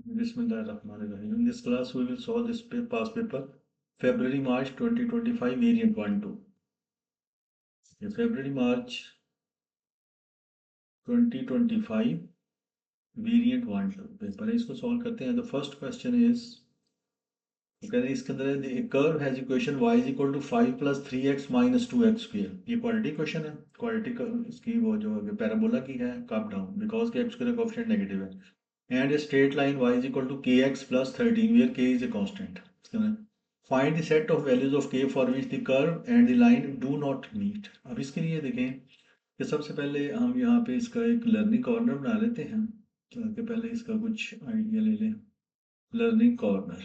Bismillahirrahmanirrahim. In this class, we will solve this past paper, February-March 2025, variant 1-2. February-March 2025, variant 1-2 paper है, इसको solve करते हैं. The first question is, कहते हैं इसके अंदर a curve has equation y is equal to 5 plus 3x minus 2x square. ये quadratic question है. क्वाड्रेटिक इसकी वो जो पैराबोला की है, कप डाउन, बिकॉज के x स्क्वायर का कोएफिशिएंट नेगेटिव है. And a straight line y is equal to kx plus 13 where k is a constant. Find the set of values of k for which the curve and the line do not meet. अब इसके लिए देखें कि सबसे पहले हम यहाँ पे इसका एक लर्निंग कॉर्नर बना लेते हैं. तो पहले इसका कुछ आइडिया ले लें. लर्निंग कॉर्नर,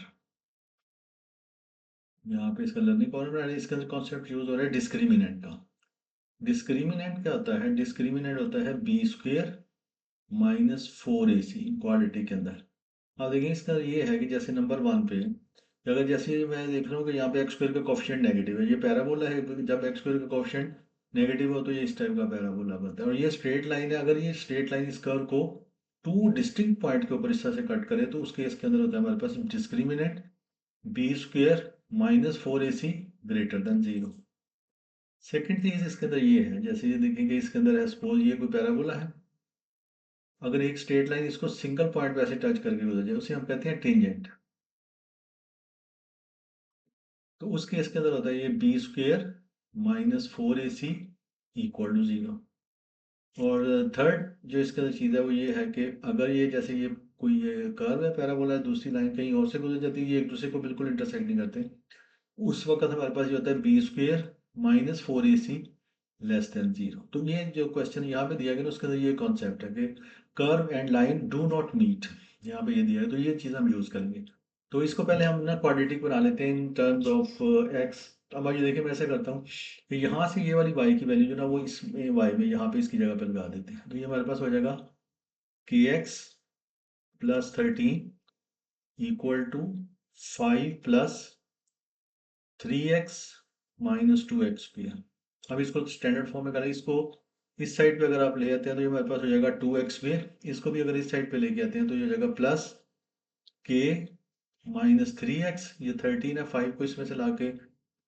यहाँ पे इसका लर्निंग कॉर्नर बना लें. इसके अंदर कॉन्सेप्ट यूज हो रहा है डिस्क्रिमिनेंट का. डिस्क्रिमिनेंट क्या होता है? डिस्क्रिमिनेंट होता है b square minus 4ac quadratic के अंदर. अब देखिए इसका ये है कि जैसे नंबर 1 पे अगर जैसे मैं देख रहा हूँ कि यहाँ पे एक्स स्क्वायर का कोफिशिएंट नेगेटिव है, ये पैराबोला है. जब एक्स स्क्वायर का कोफिशिएंट नेगेटिव हो तो ये इस टाइप का पैराबोला बनता है. और ये स्ट्रेट लाइन है. अगर ये स्ट्रेट लाइन इस कर्व को 2 डिस्टिंक्ट पॉइंट के ऊपर इस तरह से कट करे तो उसके इसके अंदर होता है हमारे पास discriminant B square minus 4ac greater than 0. Second चीज इसके अंदर ये है, जैसे ये देखेंगे इसके अंदर है, सपोज ये कोई पैराबोला है. अगर एक स्ट्रेट लाइन इसको सिंगल पॉइंट पे ऐसे टच करके गुजर जाए उसे हम कहते हैं टेंजेंट. तो उस केस के अंदर होता है ये b square minus 4ac equal to 0. और थर्ड जो इसके अंदर चीज़ है वो ये है कि अगर ये जैसे ये कोई ये कर्व है पैराबोला है, दूसरी लाइन कहीं और से गुजर जाती है, ये एक दूसरे को बिल्कुल इंटरसेक्ट नहीं करते, उस वक्त हमारे पास ये होता है b square minus 4ac less than 0. तो ये जो क्वेश्चन यहाँ पे दिया गया ना उसके अंदर ये कॉन्सेप्ट है कि curve and line do not meet. यहाँ पे ये दिया है तो ये चीज़ हम यूज़ करेंगे. तो इसको पहले हम ना क्वाड्रेटिक बना लेते हैं इन टर्म्स ऑफ एक्स. अब ये देखिए मैं ऐसे करता हूँ कि यहाँ से ये वाली y की वैल्यू जो ना वो इसमें y में यहाँ पे इसकी जगह पे लगा देते हैं. तो ये हमारे पास हो जाएगा के x plus 13 equal to 5 plus 3x minus 2x square. अब इसको स्टैंडर्ड फॉर्म में करें. इसको इस साइड पे अगर आप ले आते हैं तो ये हमारे पास हो जाएगा 2x स्क्वायर. इसको भी अगर इस साइड पे लेके आते हैं तो ये हो जाएगा प्लस के माइनस 3x. ये 13 है, 5 को इसमें से ला के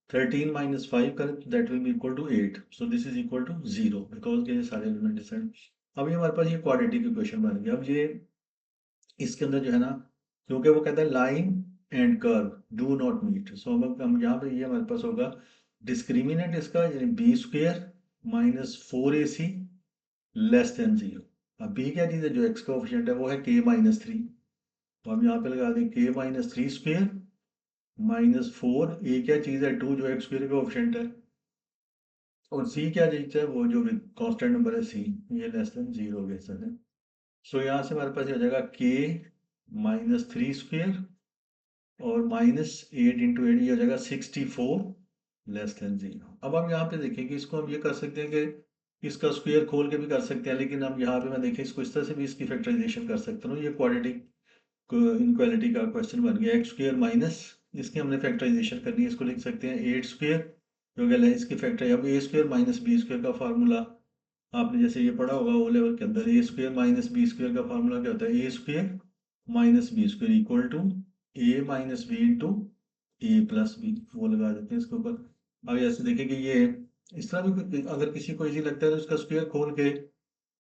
13 माइनस 5 करें तो that will be equal to 8. So this is equal to 0 because ये सारे एलिमेंट डिफरेंट. अब ये हमारे पास ये क्वाड्रेटिक इक्वेशन बन गया. अब ये इसके अंदर जो है ना, क्योंकि वो कहता है line and curve do not meet, so हम यहाँ पे ये हमारे पास होगा डिस्क्रिमिनेंट इसका यानी b square minus 4ac less than 0. अब बी क्या चीज़ है? जो एक्स का कोफिशिएंट है वो है के माइनस 3. तो हम यहाँ पे लगा दें के माइनस 3 स्क्वेयर माइनस 4. ए क्या चीज़ है? 2 जो एक्स स्क्वेयर का कोफिशिएंट है. और सी क्या चीज़ है? वो जो कांस्टेंट नंबर है सी, ये लेस देन 0 के साथ है. सो यहाँ से हमारे पास ये हो जाएगा के माइनस 3 स्क्वेयर और माइनस 8 इंटू 8 ये हो जाएगा 64 लेस देन 0. अब हम यहाँ पे देखें कि इसको हम ये कर सकते हैं कि इसका स्क्वायर खोल के भी कर सकते हैं, लेकिन हम यहाँ पे मैं देखें इसको इस तरह से भी इसकी फैक्टराइजेशन कर सकता हूँ. ये क्वाड्रेटिक इनक्वालिटी का क्वेश्चन बन गया. एक्स स्क्वायर माइनस इसकी हमने फैक्टराइजेशन करनी है. इसको लिख सकते हैं 8 स्क्वायर जो कि इसकी फैक्टर. अब A square minus B square का फार्मूला आपने जैसे ये पढ़ा होगा ओ लेवल के अंदर. A square minus B square का फार्मूला क्या होता है? A square minus B square equal to A minus B into A plus B. वो लगा देते हैं इसके ऊपर. अब ऐसे देखें कि ये इस तरह भी अगर किसी को इजी लगता है तो इसका स्क्वायर खोल के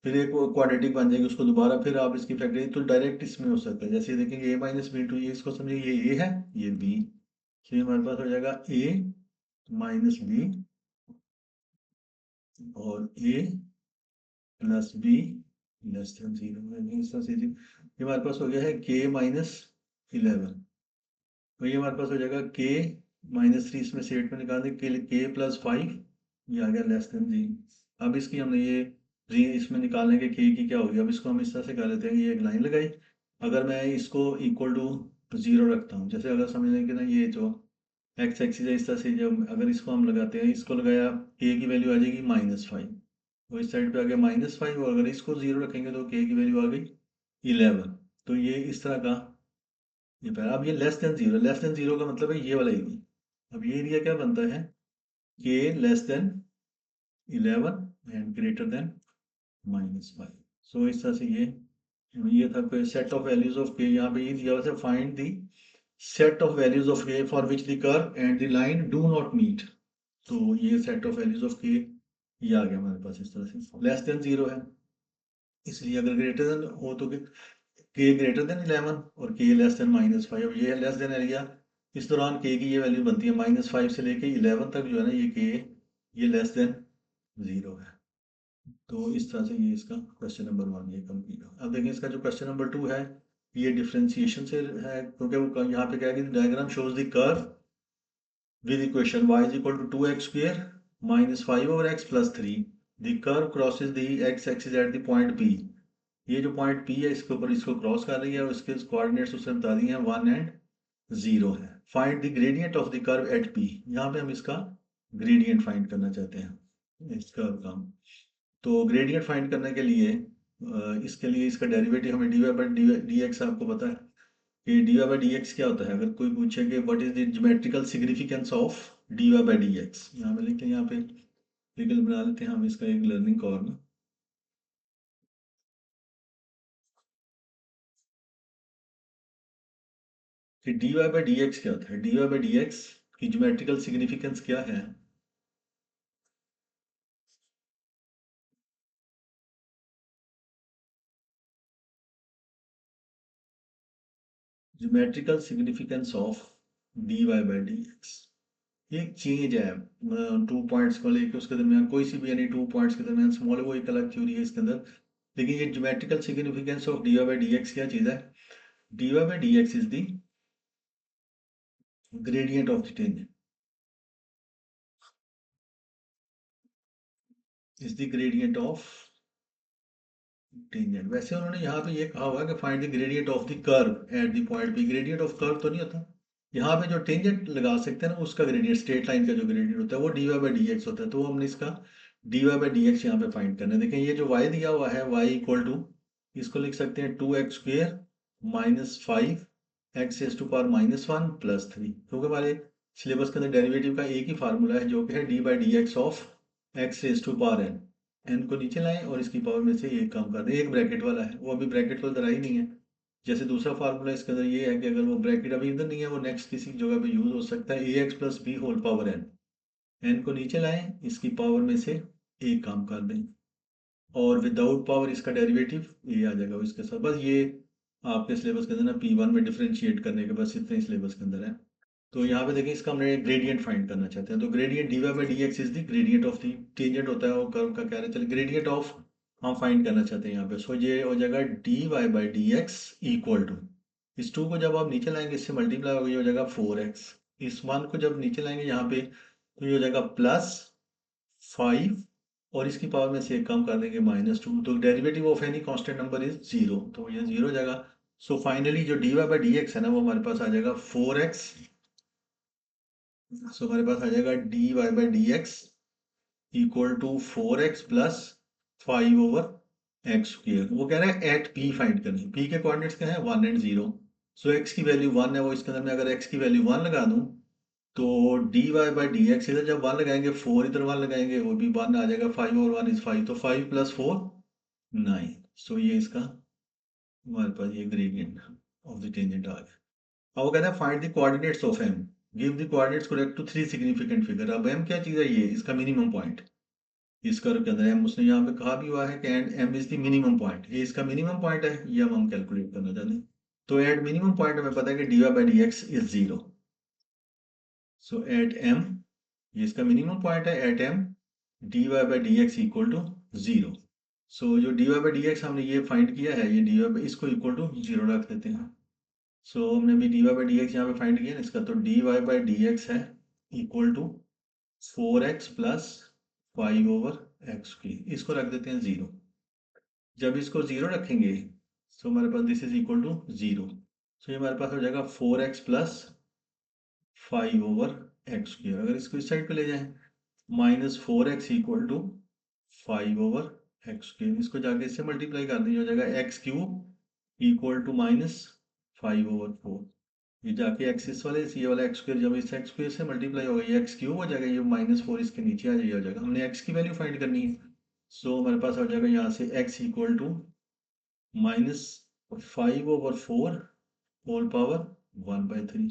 फिर एक क्वाड्रेटिक बन जाएगी, उसको दोबारा फिर आप इसकी फैक्टरी तो डायरेक्ट इसमें हो सकता है. जैसे देखेंगे ए माइनस बी इंटू ये, इसको समझिए ये ए है ये बी. तो ये हमारे पास हो जाएगा ए माइनस बी और ए प्लस बी लेस देन 0. इस तरह से ये हमारे पास हो गया है के माइनस 11. तो ये हमारे पास हो जाएगा के माइनस 3 इसमें से 8 में निकाल दें के प्लस 5 ये आ गया लेस देन 0. अब इसकी हमने ये इसमें निकालने के के की क्या होगी. अब इसको हम इस तरह से कर लेते हैं कि ये एक लाइन लगाई. अगर मैं इसको इक्वल टू 0 रखता हूँ, जैसे अगर समझ लें कि ना ये जो एक्स एक्सिस है इस तरह से, जब अगर इसको हम लगाते हैं, इसको लगाया के की वैल्यू आ जाएगी -5. तो इस साइड पे आ गया -5 और अगर इसको 0 रखेंगे तो के की वैल्यू आ गई 11. तो ये इस तरह का ये पैरा. अब ये लेस देन 0, लेस देन 0 का मतलब है ये वाला एरिया. अब ये एरिया क्या बनता है? के less than 11 and greater than -5. सो इस तरह से ये ये था कोई सेट ऑफ वैल्यूज ऑफ के, यहाँ पे ये दिया हुआ था find the set of values of K for which the curve and the line do not meet. तो ये सेट ऑफ वैल्यूज ऑफ के ये आ गया हमारे पास इस तरह से, लेस देन 0 है, इसलिए अगर ग्रेटर देन हो तो के ग्रेटर देन 11 और के लेस देन -5। अब ये लेस देन एरिया, इस दौरान के की ये वैल्यू बनती है -5 से लेके 11 तक जो है ना, ये के ये लेस देन 0 है। तो इस तरह से ये इसका क्वेश्चन नंबर 1 ये कंप्लीट हो। अब देखिए इसका जो क्वेश्चन नंबर 2 है ये डिफरेंशिएशन से है, क्योंकि वो यहाँ पे क्या है कि diagram shows the curve with equation y is equal to 2x square minus 5 over x plus 3. The curve crosses the x axis at the point P. ये जो पॉइंट P है इसके ऊपर इसको क्रॉस कर रही है और इसके कोऑर्डिनेट्स उसने बता दिए हैं 1 एंड 0 है। Find the gradient of the curve at P। यहाँ पे हम इसका ग्रेडियंट फाइंड करना चाहते हैं इस कर्व का। तो ग्रेडियंट फाइंड करने के लिए इसके लिए इसका डेरिवेटिव हमें dy बाई डी एक्स आपको पता है कि dy बाई डी एक्स क्या होता है। अगर कोई पूछे कि what is the geometrical significance of dy by D x, यहाँ पे लिखते हैं, यहाँ पे लिखल बना लेते हैं हम इसका एक लर्निंग कॉर्नर कि dy बाई डी एक्स क्या होता है। dy बाई डी एक्स की ज्योमेट्रिकल सिग्निफिकेंस क्या है। Geometrical significance of dy by D x ये एक चेंज है 2 पॉइंट्स को लेकर उसके दरमियान, कोई सी भी यानी 2 पॉइंट्स के दरमियान स्मॉल है, वो एक अलग थ्योरी है इसके अंदर। लेकिन ये geometrical significance of dy by D x क्या चीज़ है। dy by D x is the gradient of the tangent, is the gradient of tangent. वैसे उन्होंने यहाँ पे ये कहा हुआ है कि find the gradient of the curve at the point P. Gradient of curve तो नहीं होता, यहाँ पे जो टेंजेंट लगा सकते हैं ना उसका ग्रेडियंट, स्ट्रेट लाइन का जो ग्रेडियंट होता है वो dy बाई डी एक्स होता है। तो हमने इसका dy बाई डी एक्स यहाँ पे फाइंड करना है। देखें ये जो y दिया हुआ है y इक्वल टू, इसको लिख सकते हैं 2x square minus 5 x as to power -1 plus 3, क्योंकि हमारे सिलेबस के अंदर डेरिवेटिव का एक ही फार्मूला है जो कि है d by D x of x as to power N. N को नीचे लाएं और इसकी पावर में से एक कम कर दें, एक ब्रैकेट वाला है, वो अभी ब्रैकेट वाला ही नहीं है। जैसे दूसरा फार्मूला इसके अंदर ये है कि अगर वो ब्रैकेट अभी इधर नहीं है, वो नेक्स्ट किसी जगह पे यूज हो सकता है, A X plus B whole power N. N को नीचे लाएं, इसकी पावर में से एक कम कर दें और विदाउट पावर इसका डेरिवेटिव ये आ जाएगा इसके साथ। बस ये आपके सिलेबस के अंदर ना P1 में डिफरेंशिएट करने के बस इतने सिलेबस के अंदर है। तो यहाँ पे देखिए इसका हमने ग्रेडियंट फाइंड करना चाहते हैं। तो gradient dy by D x is the gradient of the tangent होता है और कर्व का क्या है, चलिए ग्रेडियंट ऑफ हम फाइंड करना चाहते हैं यहाँ पे। सो ये हो जाएगा dy by D x equal to, इस 2 को जब आप नीचे लाएंगे इससे मल्टीप्लाई होगा, ये हो जाएगा 4x। इस 1 को जब नीचे लाएंगे यहाँ पे तो ये हो जाएगा +5 और इसकी पावर में से एक कम कर देंगे -2। तो derivative of any constant number is 0, तो ये 0 हो जाएगा। सो फाइनली जो dy बाई डी एक्स है ना वो हमारे पास आ जाएगा 4x। सो हमारे पास आ जाएगा dy by D x equal to 4x plus 5 over x square. वो कह रहा है एट p फाइंड करनी, p के कोऑर्डिनेट्स क्या है 1 एंड 0। सो x की वैल्यू 1 है, वो इसके अंदर में अगर x की वैल्यू 1 लगा दूं तो dy बाई डी एक्स इधर जब 1 लगाएंगे 4 इधर 1 लगाएंगे वो भी 1 आ जाएगा, 5 ओवर 1 इज 5, तो 5 + 4 9। सो ये इसका हमारे पास ये ग्रेडियंट ऑफ द टेंजेंट आ गया। अब वो कहता है find the coordinates of m, give the coordinates correct to 3 significant figure. अब m क्या चीज़ है, ये इसका मिनिमम पॉइंट इस कर्व के अंदर m उसने यहाँ पे कहा भी हुआ है कि and m is the minimum point, ये इसका मिनिमम पॉइंट है, ये हम कैलकुलेट करना चाहते हैं। तो एट मिनिमम पॉइंट हमें पता है कि dy by D x is 0। So at m, ये इसका मिनिमम पॉइंट है, at m dy by D x equal to 0। So जो dy बाई डी एक्स हमने ये फाइंड किया है, ये dy बाई इसको इक्वल टू 0 रख देते हैं। सो हमने भी dy बाई डी एक्स यहाँ पे फाइंड किया ना इसका, तो dy बाई डी एक्स है equal to 4x plus 5 over x की, इसको रख देते हैं 0। जब इसको 0 रखेंगे तो हमारे पास दिस इज इक्वल टू 0। सो ये हमारे पास हो जाएगा 4x plus 5 over x square. अगर इसको इस साइड पे ले जाएं -4x equal to 5 over x square, इसको जाके इससे मल्टीप्लाई कर दीजिए, हो जाएगा x cube equal to -5 over 4। ये जाके एक्सिस वाले ये वाला एक्स स्क्वायर जब इस एक्स स्क्वायर से मल्टीप्लाई होगा ये एक्स क्यूब हो जाएगा, ये -4 इसके नीचे आ जाएगा, हो जाएगा। हमने एक्स की वैल्यू फाइंड करनी है। सो हमारे पास हो जाएगा यहाँ से x equal to 5/4 whole power 1/3।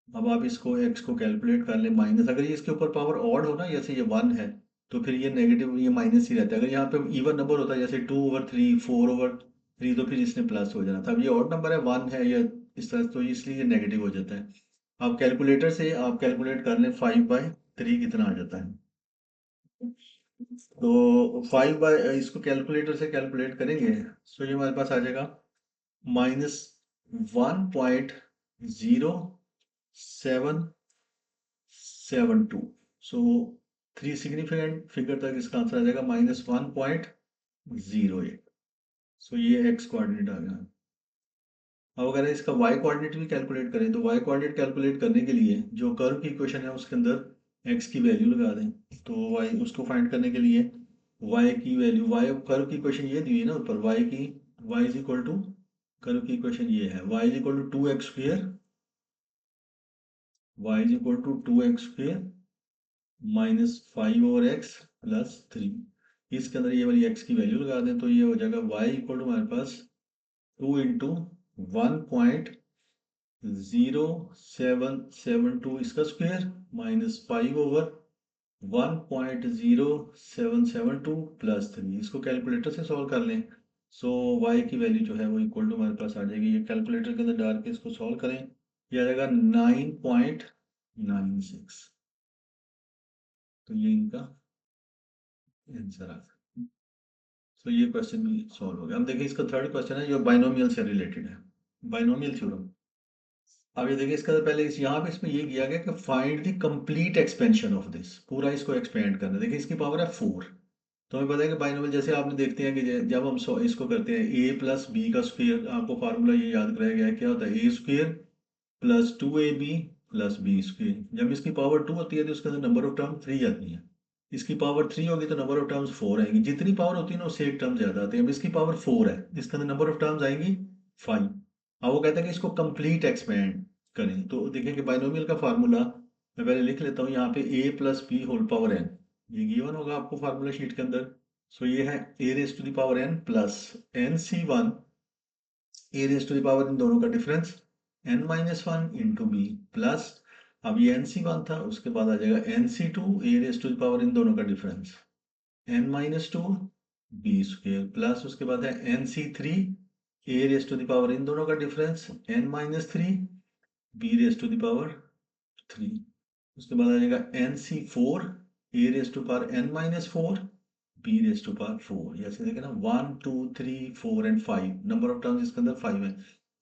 अब आप इसको x को कैलकुलेट कर लें माइनस, अगर ये इसके ऊपर पावर ऑड हो ना, जैसे ये 1 है तो फिर ये नेगेटिव, ये माइनस ही रहता है। अगर यहाँ पे इवन नंबर होता है जैसे 2/3 4/3 तो फिर इसने प्लस हो जाना था। अब ये ऑड नंबर है 1 है या इस तरह, तो इसलिए ये नेगेटिव हो जाता है। आप कैलकुलेटर से आप कैलकुलेट कर लें 5/3 कितना आ जाता है। तो 5 बाय, इसको कैलकुलेटर से कैलकुलेट करेंगे तो ये हमारे पास आ जाएगा -1.0772। सो 3 सिग्निफिकेंट फिगर तक इसका आंसर आ जाएगा -1.08। सो ये एक्स कोऑर्डिनेट आ गया। अब अगर इसका वाई कोऑर्डिनेट भी कैलकुलेट करें तो वाई कोऑर्डिनेट कैलकुलेट करने के लिए जो कर्व की इक्वेशन है उसके अंदर एक्स की वैल्यू लगा दें। तो वाई उसको फाइंड करने के लिए वाई की वैल्यू, वाई कर्व की इक्वेशन ये दी हुई है ना ऊपर, y is equal to, curve की इक्वेशन ये है y is equal to 2x², y is equal to 2x² -5/x + 3। इसके अंदर ये वाली एक्स की वैल्यू लगा दें तो ये हो जाएगा वाई इक्वल टू हमारे पास 2 इंटू 1.0772 इसका स्क्वायर -5/1.0772 + 3। इसको कैलकुलेटर से सॉल्व कर लें। सो y की वैल्यू जो है वो इक्वल टू हमारे पास आ जाएगी, ये कैलकुलेटर के अंदर डाल के इसको सॉल्व करें, ये आ जाएगा 9.96। तो ये इनका आंसर आ गया। तो ये क्वेश्चन भी सॉल्व हो गया। अब देखिए इसका थर्ड क्वेश्चन है जो बाइनोमियल से रिलेटेड है, बाइनोमियल थ्योरम। अब ये देखिए इसका तो पहले इस यहाँ पे इसमें ये किया गया कि find the complete expansion of this, पूरा इसको एक्सपेंड करना है। देखिए इसकी पावर है 4। तो हमें पता है कि बाइनोमियल जैसे आपने देखते हैं कि जब हम इसको करते हैं a + b का स्क्वायर, आपको फार्मूला ये याद कराया गया है, क्या होता है a² + 2ab + b²। जब इसकी पावर 2 होती है तो उसके अंदर नंबर ऑफ टर्म 3 आती है। इसकी पावर 3 होगी तो नंबर ऑफ टर्म्स 4 आएंगी। जितनी पावर होती है ना उससे एक टर्म ज्यादा आती है। अब इसकी पावर 4 है, इसके अंदर नंबर ऑफ टर्म्स आएंगी 5। अब वो कहता है कि इसको कंप्लीट एक्सपेंड करें। तो देखिए कि बाइनोमियल का फार्मूला मैं पहले लिख लेता हूँ यहाँ पे a + b whole power n, ये गिवन होगा आपको फार्मूला शीट के अंदर। सो ये है a⁻n प्लस nc1 a⁻, इन दोनों का difference n-1 into b plus, अब ये nc1 था, उसके बाद आ जाएगा nc2 a⁻, इन दोनों का डिफरेंस n-2 b² प्लस, उसके बाद है nc3 a⁻, इन दोनों का डिफरेंस n-3 b⁻3। उसके बाद आ जाएगा nc4 a⁻n-4 b⁻4। ऐसे देखें ना 1 2 3 4 एंड 5 नंबर ऑफ टर्म्स इसके अंदर 5 है।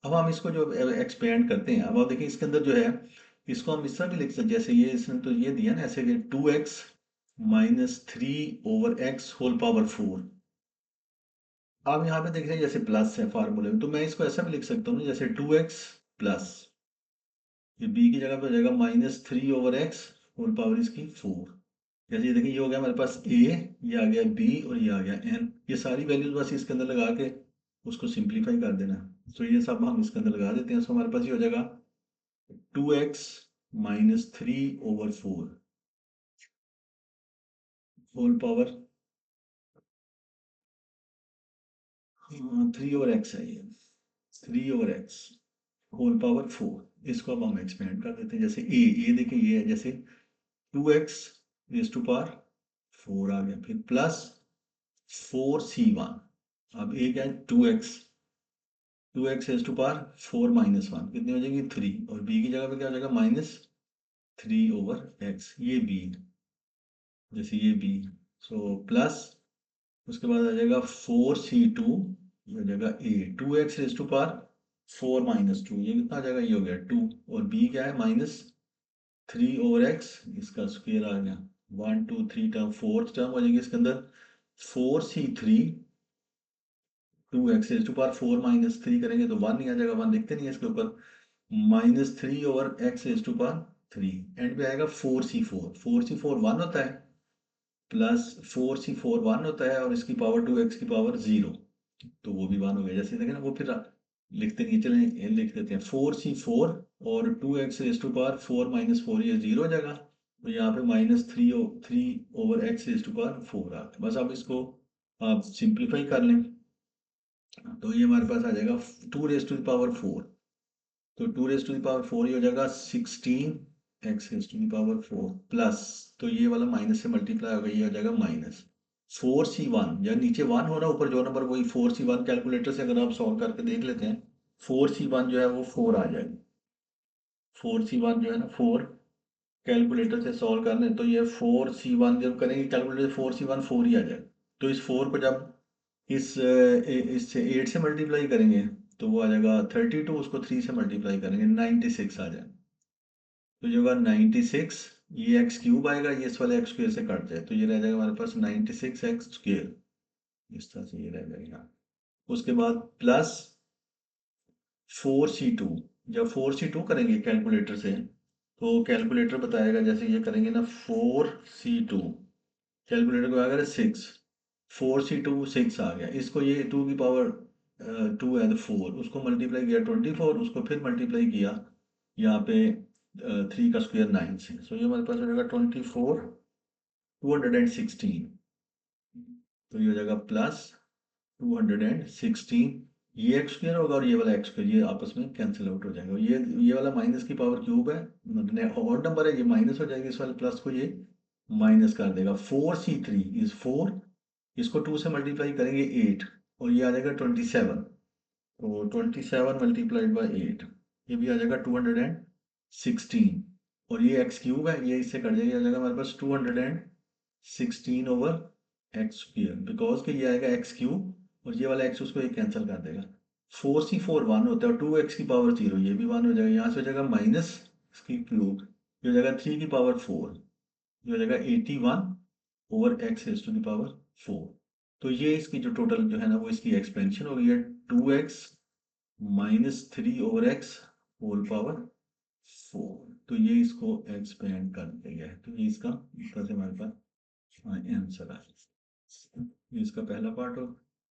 अब हम इसको जो एक्सपेंड करते हैं, अब आप देखिए इसके अंदर जो है इसको हम इस तरह भी लिख सकते, जैसे ये इसने तो ये दिया ना ऐसे कि 2x - 3/x होल पावर 4। अब यहाँ पे देख रहे हैं जैसे प्लस है फार्मूले में, तो मैं इसको ऐसा भी लिख सकता हूँ जैसे 2x प्लस, ये b की जगह पे हो जाएगा -3/x होल पावर इसकी 4। जैसे ये देखिए ये हो गया हमारे पास a, ये आ गया b और ये आ गया n। ये सारी वैल्यूज बस इसके अंदर लगा के उसको सिंप्लीफाई कर देना। तो ये सब हम इसके अंदर लगा देते हैं, तो हमारे पास ये हो जाएगा 2x - 3/4 होल पावर 3/x है, ये 3/x होल पावर 4। इसको अब हम एक्सपेंड कर देते हैं। जैसे a देखिए ये है जैसे 2x⁻4 आ गया, फिर प्लस 4c1। अब a क्या है 2x⁻4 - 1 कितनी हो जाएगी 3, और b की जगह पे क्या हो जाएगा -3/x, ये b, जैसे ये b। सो प्लस, उसके बाद आ जाएगा 4c2, ये हो जाएगा a 2x⁻4 - 2, ये कितना आ जाएगा, ये हो गया 2, और b क्या है -3/x, इसका स्क्वायर आ गया 1 2 3 टर्म, फोर्थ टर्म हो जाएगी इसके अंदर 4c3 2x⁻4 - 3 करेंगे तो 1 नहीं आ जाएगा, 1 लिखते नहीं है इसके ऊपर, -3/x⁻3 एंड पे आएगा 4c4, 4c4 1 होता है, प्लस 4c4 1 होता है, और इसकी पावर 2x की पावर 0, तो वो भी 1 हो गया। जैसे देखें ना वो फिर लिखते नहीं, चले ये लिख देते हैं 4c4 और 2x⁻4 - 4, ये 0 हो जाएगा, तो यहाँ पे -3/x⁻4 आ गया। बस आप इसको आप सिंप्लीफाई कर लें। तो ये हमारे पास आ जाएगा 2 रेज़ टू द पावर 4। तो 2 रेज़ टू द पावर 4 ये हो जाएगा 16 x raise to the power 4 plus, तो ये वाला माइनस से मल्टीप्लाई होगा, ये हो जाएगा माइनस 4c1, या नीचे 1 हो रहा है ऊपर जो नंबर वही 4c1। कैलकुलेटर से अगर आप सॉल्व करके देख लेते हैं 4c1 जो है वो 4 आ जाएगा। 4c1 जो है ना 4, कैलकुलेटर से सॉल्व कर लें तो ये 4c1 जब करेंगे कैलकुलेटर से 4c1 4 ही आ जाएगा। तो इस 4 को जब इससे 8 से मल्टीप्लाई करेंगे तो वो आ जाएगा 32, उसको 3 से मल्टीप्लाई करेंगे 96 आ जाएगा। तो ये होगा 96, ये एक्स क्यूब आएगा, ये इस वाले एक्स स्क्वेयर से कट जाए तो ये रह जाएगा हमारे पास 96 x स्क्वेयर, इस तरह से ये रह जाएगा। उसके बाद प्लस 4c2, जब 4c2 करेंगे कैलकुलेटर से तो कैलकुलेटर बताएगा जैसे ये करेंगे ना 4c2, कैलकुलेटर को आएगा 6, 4c2 6 आ गया, इसको ये 2 है तो 4, उसको मल्टीप्लाई किया 24, उसको फिर मल्टीप्लाई किया यहाँ पे 3 का स्क्वायर 9 से, सो ये हमारे पास हो जाएगा 24 216। तो ये हो जाएगा प्लस 216, ये एक्स स्क्वायर होगा और ये वाला एक्स स्क्वायर ये आपस में कैंसिल आउट हो जाएगा। ये वाला माइनस की पावर क्यूब है, मतलब ऑड नंबर है, ये माइनस हो जाएगा, इस वाले प्लस को ये माइनस कर देगा। 4c3 इज 4, इसको 2 से मल्टीप्लाई करेंगे 8 और ये आ जाएगा 27, तो 27 मल्टीप्लाइड बाई 8 ये भी आ जाएगा 216, और ये एक्स क्यूब है, ये इससे कट जाएगा, आ जाएगा हमारे पास 216 ओवर एक्स स्क्वायर, बिकॉज कि ये आएगा एक्स क्यूब और ये वाला एक्स उसको ये कैंसिल कर देगा। 4c4 1 होता है, 2x की पावर 0 ये भी 1 हो जाएगा, यहाँ से हो जाएगा माइनस इसकी क्यूब, ये हो जाएगा 3 की पावर 4, ये हो जाएगा 81 over x raise to the power 4। तो ये इसकी जो टोटल जो है ना वो इसकी एक्सपेंशन हो गई है 2x minus 3 over x whole power 4। तो ये इसको एक्सपेंड कर दिया गया है, तो ये इसका ऊपर से हमारे पास आंसर आ, ये इसका पहला पार्ट हो।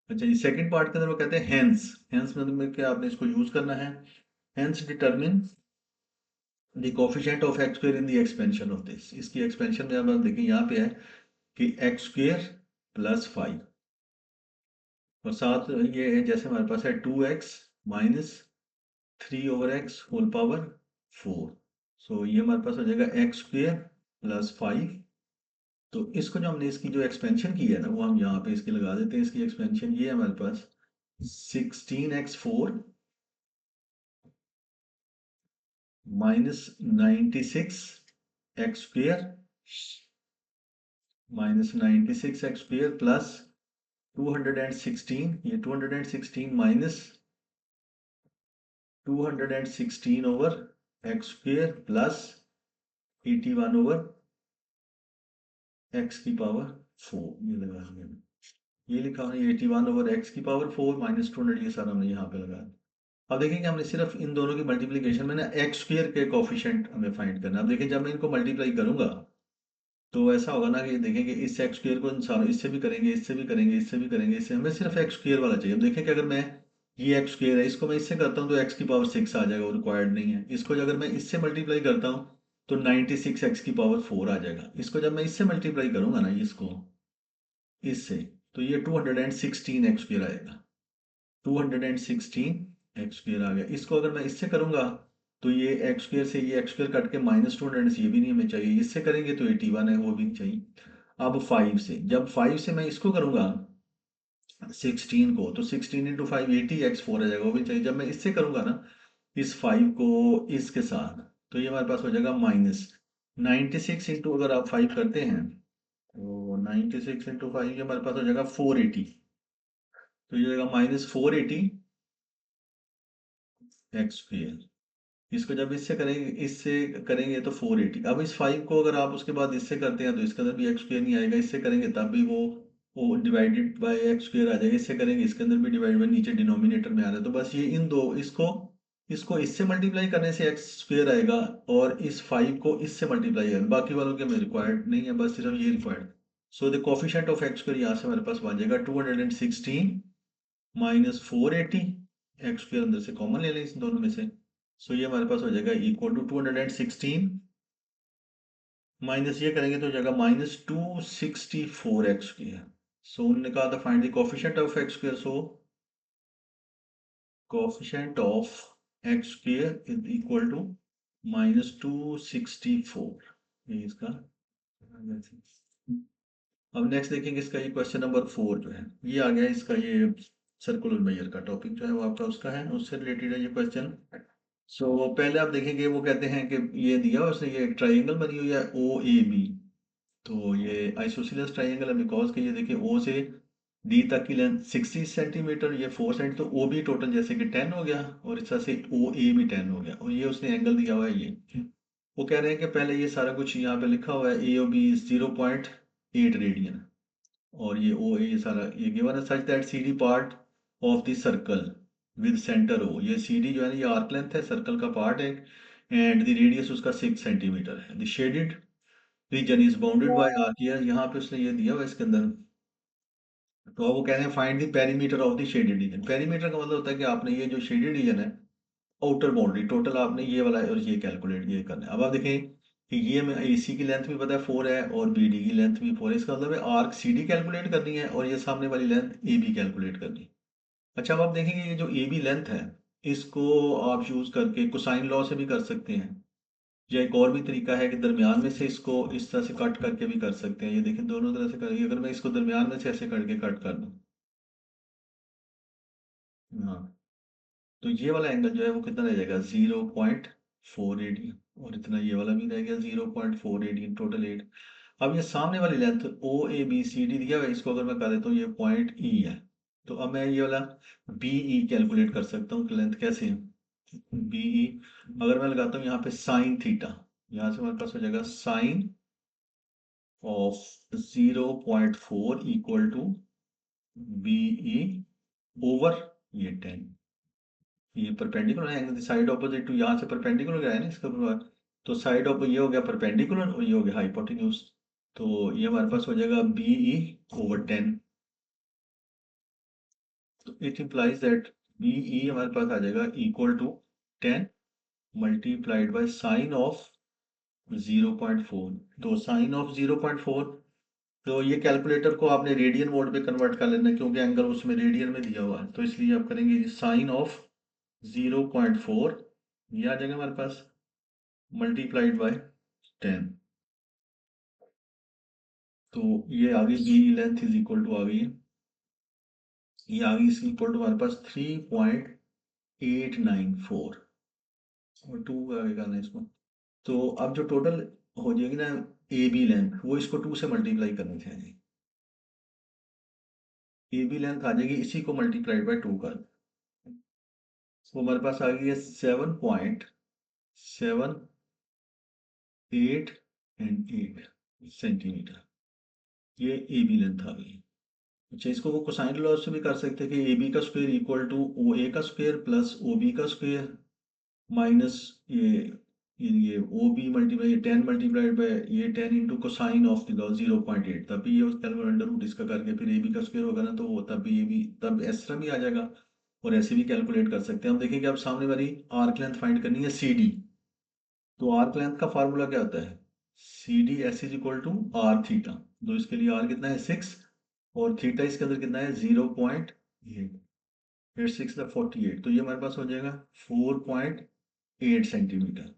अच्छा, ये सेकंड पार्ट के अंदर वो कहते हैं हेंस, हेंस मतलब में क्या आपने इसको यूज करना है, hence determine the coefficient of x square in the expansion of this. इसकी एक्सपेंशन में अब आप देखिए यहाँ पे है कि एक्स स्क्वायर प्लस 5 और साथ ये है जैसे हमारे पास है 2x minus 3 over x whole power 4, so ये हमारे पास हो जाएगा एक्स स्क्वायर प्लस 5। तो इसको जो हमने इसकी जो एक्सपेंशन की है ना वो हम यहाँ पे इसकी लगा देते हैं, इसकी एक्सपेंशन ये है हमारे पास 16x4 minus 96 x square minus 96 x square plus 216, ये 216 minus 216 over x square plus 81 over x की पावर 4, ये लगा दिया, ये लिखा हमने 81 ओवर एक्स की पावर 4 माइनस 200, ये सारा हमने यहाँ पे लगाया। अब देखेंगे हमने सिर्फ इन दोनों की मल्टीप्लीकेशन में ना एक्स स्क्वायर के कोफिशिएंट हमें फाइंड करना है। अब देखिए जब मैं इनको मल्टीप्लाई करूंगा तो ऐसा होगा ना कि देखेंगे इस एक्स स्क्वायर को इंसान इससे भी करेंगे, इससे भी करेंगे, इससे भी करेंगे, इससे हमें सिर्फ एक्स स्क्वायर वाला चाहिए। अब देखें कि अगर मैं ये एक्स स्क्वायर है इसको मैं इससे करता हूँ तो एक्स की पावर 6 आ जाएगा, वो रिक्वायर्ड नहीं है। इसको अगर मैं इससे मल्टीप्लाई करता हूँ तो 96 एक्स की पावर 4 आ जाएगा। इसको जब मैं इससे मल्टीप्लाई करूंगा ना इसको इससे, तो ये 216 एक्स स्क्वायर आएगा, 216 एक्स स्क्वायर आ गया। इसको अगर मैं इससे करूंगा तो ये एक्स स्क्वायर से ये एक्स स्क्वायर कट के माइनस 200 से ये भी नहीं हमें चाहिए, इससे करेंगे तो 81 है वो भी नहीं चाहिए। अब 5 से, जब 5 से मैं इसको करूंगा 16 को, तो 16 इंटू 5 80x4 आ जाएगा, वो भी चाहिए। जब मैं इससे करूंगा ना इस 5 को इसके साथ, तो ये हमारे पास हो जाएगा माइनस 96 इंटू, अगर आप 5 करते हैं तो 96 इंटू 5 ये हमारे पास हो जाएगा 480, तो ये जाएगा माइनस 480 एक्स स्क्वायर। इसको जब इससे करेंगे तो 480। अब इस 5 को अगर आप उसके बाद इससे करते हैं तो इसके अंदर भी एक्स स्क्वायर नहीं आएगा, इससे करेंगे तब भी वो डिवाइडेड बाय एक्स स्क्वायर आ जाएगा, इससे करेंगे इसके अंदर भी डिवाइड बाय नीचे डिनोमिनेटर में आ रहा है। तो बस ये इन दो इसको इसको इससे मल्टीप्लाई करने से एक्स स्क्वायर आएगा और इस 5 को इससे मल्टीप्लाई आएगा, बाकी वालों के में रिक्वायर्ड नहीं है, बस सिर्फ ये required. So the coefficient of x square यहाँ से हमारे पास बन जाएगा 216 माइनस 480, एक्स स्क्वायर अंदर से कॉमन ले लें इस दोनों में से, सो ये हमारे पास हो जाएगा इक्वल टू 216 माइनस ये करेंगे तो हो जाएगा माइनस 264 एक्स स्क्वायर। सो उन्होंने कहा था find the coefficient of x square, so coefficient of x square is equal to -264, ये इसका। अब नेक्स्ट देखेंगे इसका ये क्वेश्चन नंबर 4 जो है ये आ गया इसका, ये सर्कुलर मेजर का टॉपिक जो है वो आपका उसका है, उससे रिलेटेड है ये क्वेश्चन। सो पहले आप देखेंगे वो कहते हैं कि ये दिया हुआ उसने, ये एक ट्राइंगल बनी हुई है ओ ए बी। तो ये आइसोसेलेस ट्राइंगल है बिकॉज कि ये देखिए ओ से डी तक की लेंथ 60 सेंटीमीटर, ये 4 सेंटी, तो ओ बी टोटल जैसे कि 10 हो गया और इस तरह से ओ ए भी 10 हो गया, और ये उसने एंगल दिया हुआ है ये। वो कह रहे हैं कि पहले ये सारा कुछ यहाँ पे लिखा हुआ है, ए ओ बी 0.8 रेडियन, और ये ओ ए सारा ये गिवन है such that c d part of the circle with centre o, ये सी डी जो है ये आर्क लेंथ है, सर्कल का पार्ट है, एंड द रेडियस उसका 6 सेंटीमीटर है। The shaded region is bounded by arc, यहाँ पे उसने ये दिया हुआ है इसके अंदर। तो अब वो कह रहे हैं find the perimeter of the shaded reason. Perimeter का मतलब होता है कि आपने ये जो शेडेड रीजन है, आउटर बाउंड्री टोटल आपने ये वाला और ये कैलकुलेट ये करना है। अब आप देखें कि ये में AC की लेंथ भी पता है 4 है और BD की लेंथ भी 4 है, इसका मतलब है आर्क CD कैलकुलेट करनी है और ये सामने वाली लेंथ AB कैलकुलेट करनी है। अच्छा, अब आप देखेंगे ये जो AB लेंथ है, इसको आप यूज करके कोसाइन लॉ से भी कर सकते हैं, या एक और भी तरीका है कि दरमियान में से इसको इस तरह से कट करके भी कर सकते हैं। ये देखें दोनों तरह से करेंगे, अगर मैं इसको दरमियान में से ऐसे करके कट कर दूं, हाँ, तो ये वाला एंगल जो है वो कितना रह जाएगा 0.4 रेडियन, और इतना ये वाला भी रह गया 0.4 रेडियन, टोटल 8। अब ये सामने वाली length o a b c d दिया हुआ है, इसको अगर मैं कर देता हूँ ये पॉइंट ई है, तो अब मैं ये वाला बी ई कैलकुलेट कर सकता हूँ कि लेंथ कैसे है। बी ई अगर मैं लगाता हूँ यहाँ पे साइन थीटा, यहाँ से हमारे पास हो जाएगा sine of 0.4 equal to b e over ये 10, ये परपेंडिकुलर है एंगल साइड ऑपोजिट टू, यहाँ से परपेंडिकुलर गया है ना इसका प्रभाव, तो साइड ऑफ ये हो गया परपेंडिकुलर और ये हो गया हाइपोटेन्यूज, तो ये हमारे पास हो जाएगा बी ई ओवर 10। तो it implies that b e हमारे पास आ जाएगा equal to 10 multiplied by sine of 0.4। तो साइन ऑफ 0.4, तो ये कैलकुलेटर को आपने रेडियन मोड पे कन्वर्ट कर लेना क्योंकि एंगल उसमें रेडियन में दिया हुआ है, तो इसलिए आप करेंगे साइन ऑफ 0.4, ये आ जाएगा हमारे पास मल्टीप्लाइड बाय 10। तो ये आ गई B length is equal to आ गई है, ये आ गई इसकी इक्वल टू हमारे पास 3.894, और 2 आगे करना है इसको। तो अब जो टोटल हो जाएगी ना ए बी लेंथ, वो इसको 2 से मल्टीप्लाई करनी चाहिए, ए बी लेंथ आ जाएगी इसी को मल्टीप्लाइड बाय 2 कर, वो हमारे पास आ गई है 7.78 सेंटीमीटर, ये ए बी लेंथ आ गई। अच्छा, इसको वो कोसाइन लॉ से भी कर सकते हैं कि ए बी का square equal to o a का स्क्वायर प्लस ओ बी का स्क्वायर माइनस ये o b multiply 10 multiplied by ये 10 into cosine of the law 0.8, तभी ये उसका अंडर रूट इसका करके फिर ए बी का स्क्वायर होगा ना, तो वो तब भी ये भी तब इस तरह भी आ जाएगा, और ऐसे भी कैलकुलेट कर सकते हैं। हम देखेंगे अब सामने वाली आर्क लेंथ फाइंड करनी है सी डी। तो आर्क लेंथ का फार्मूला क्या होता है, c d s is equal to r theta. तो इसके लिए आर कितना है 6, और थीटा इसके अंदर कितना है 0.8, 8 6 48, तो ये हमारे पास हो जाएगा 4.8 सेंटीमीटर।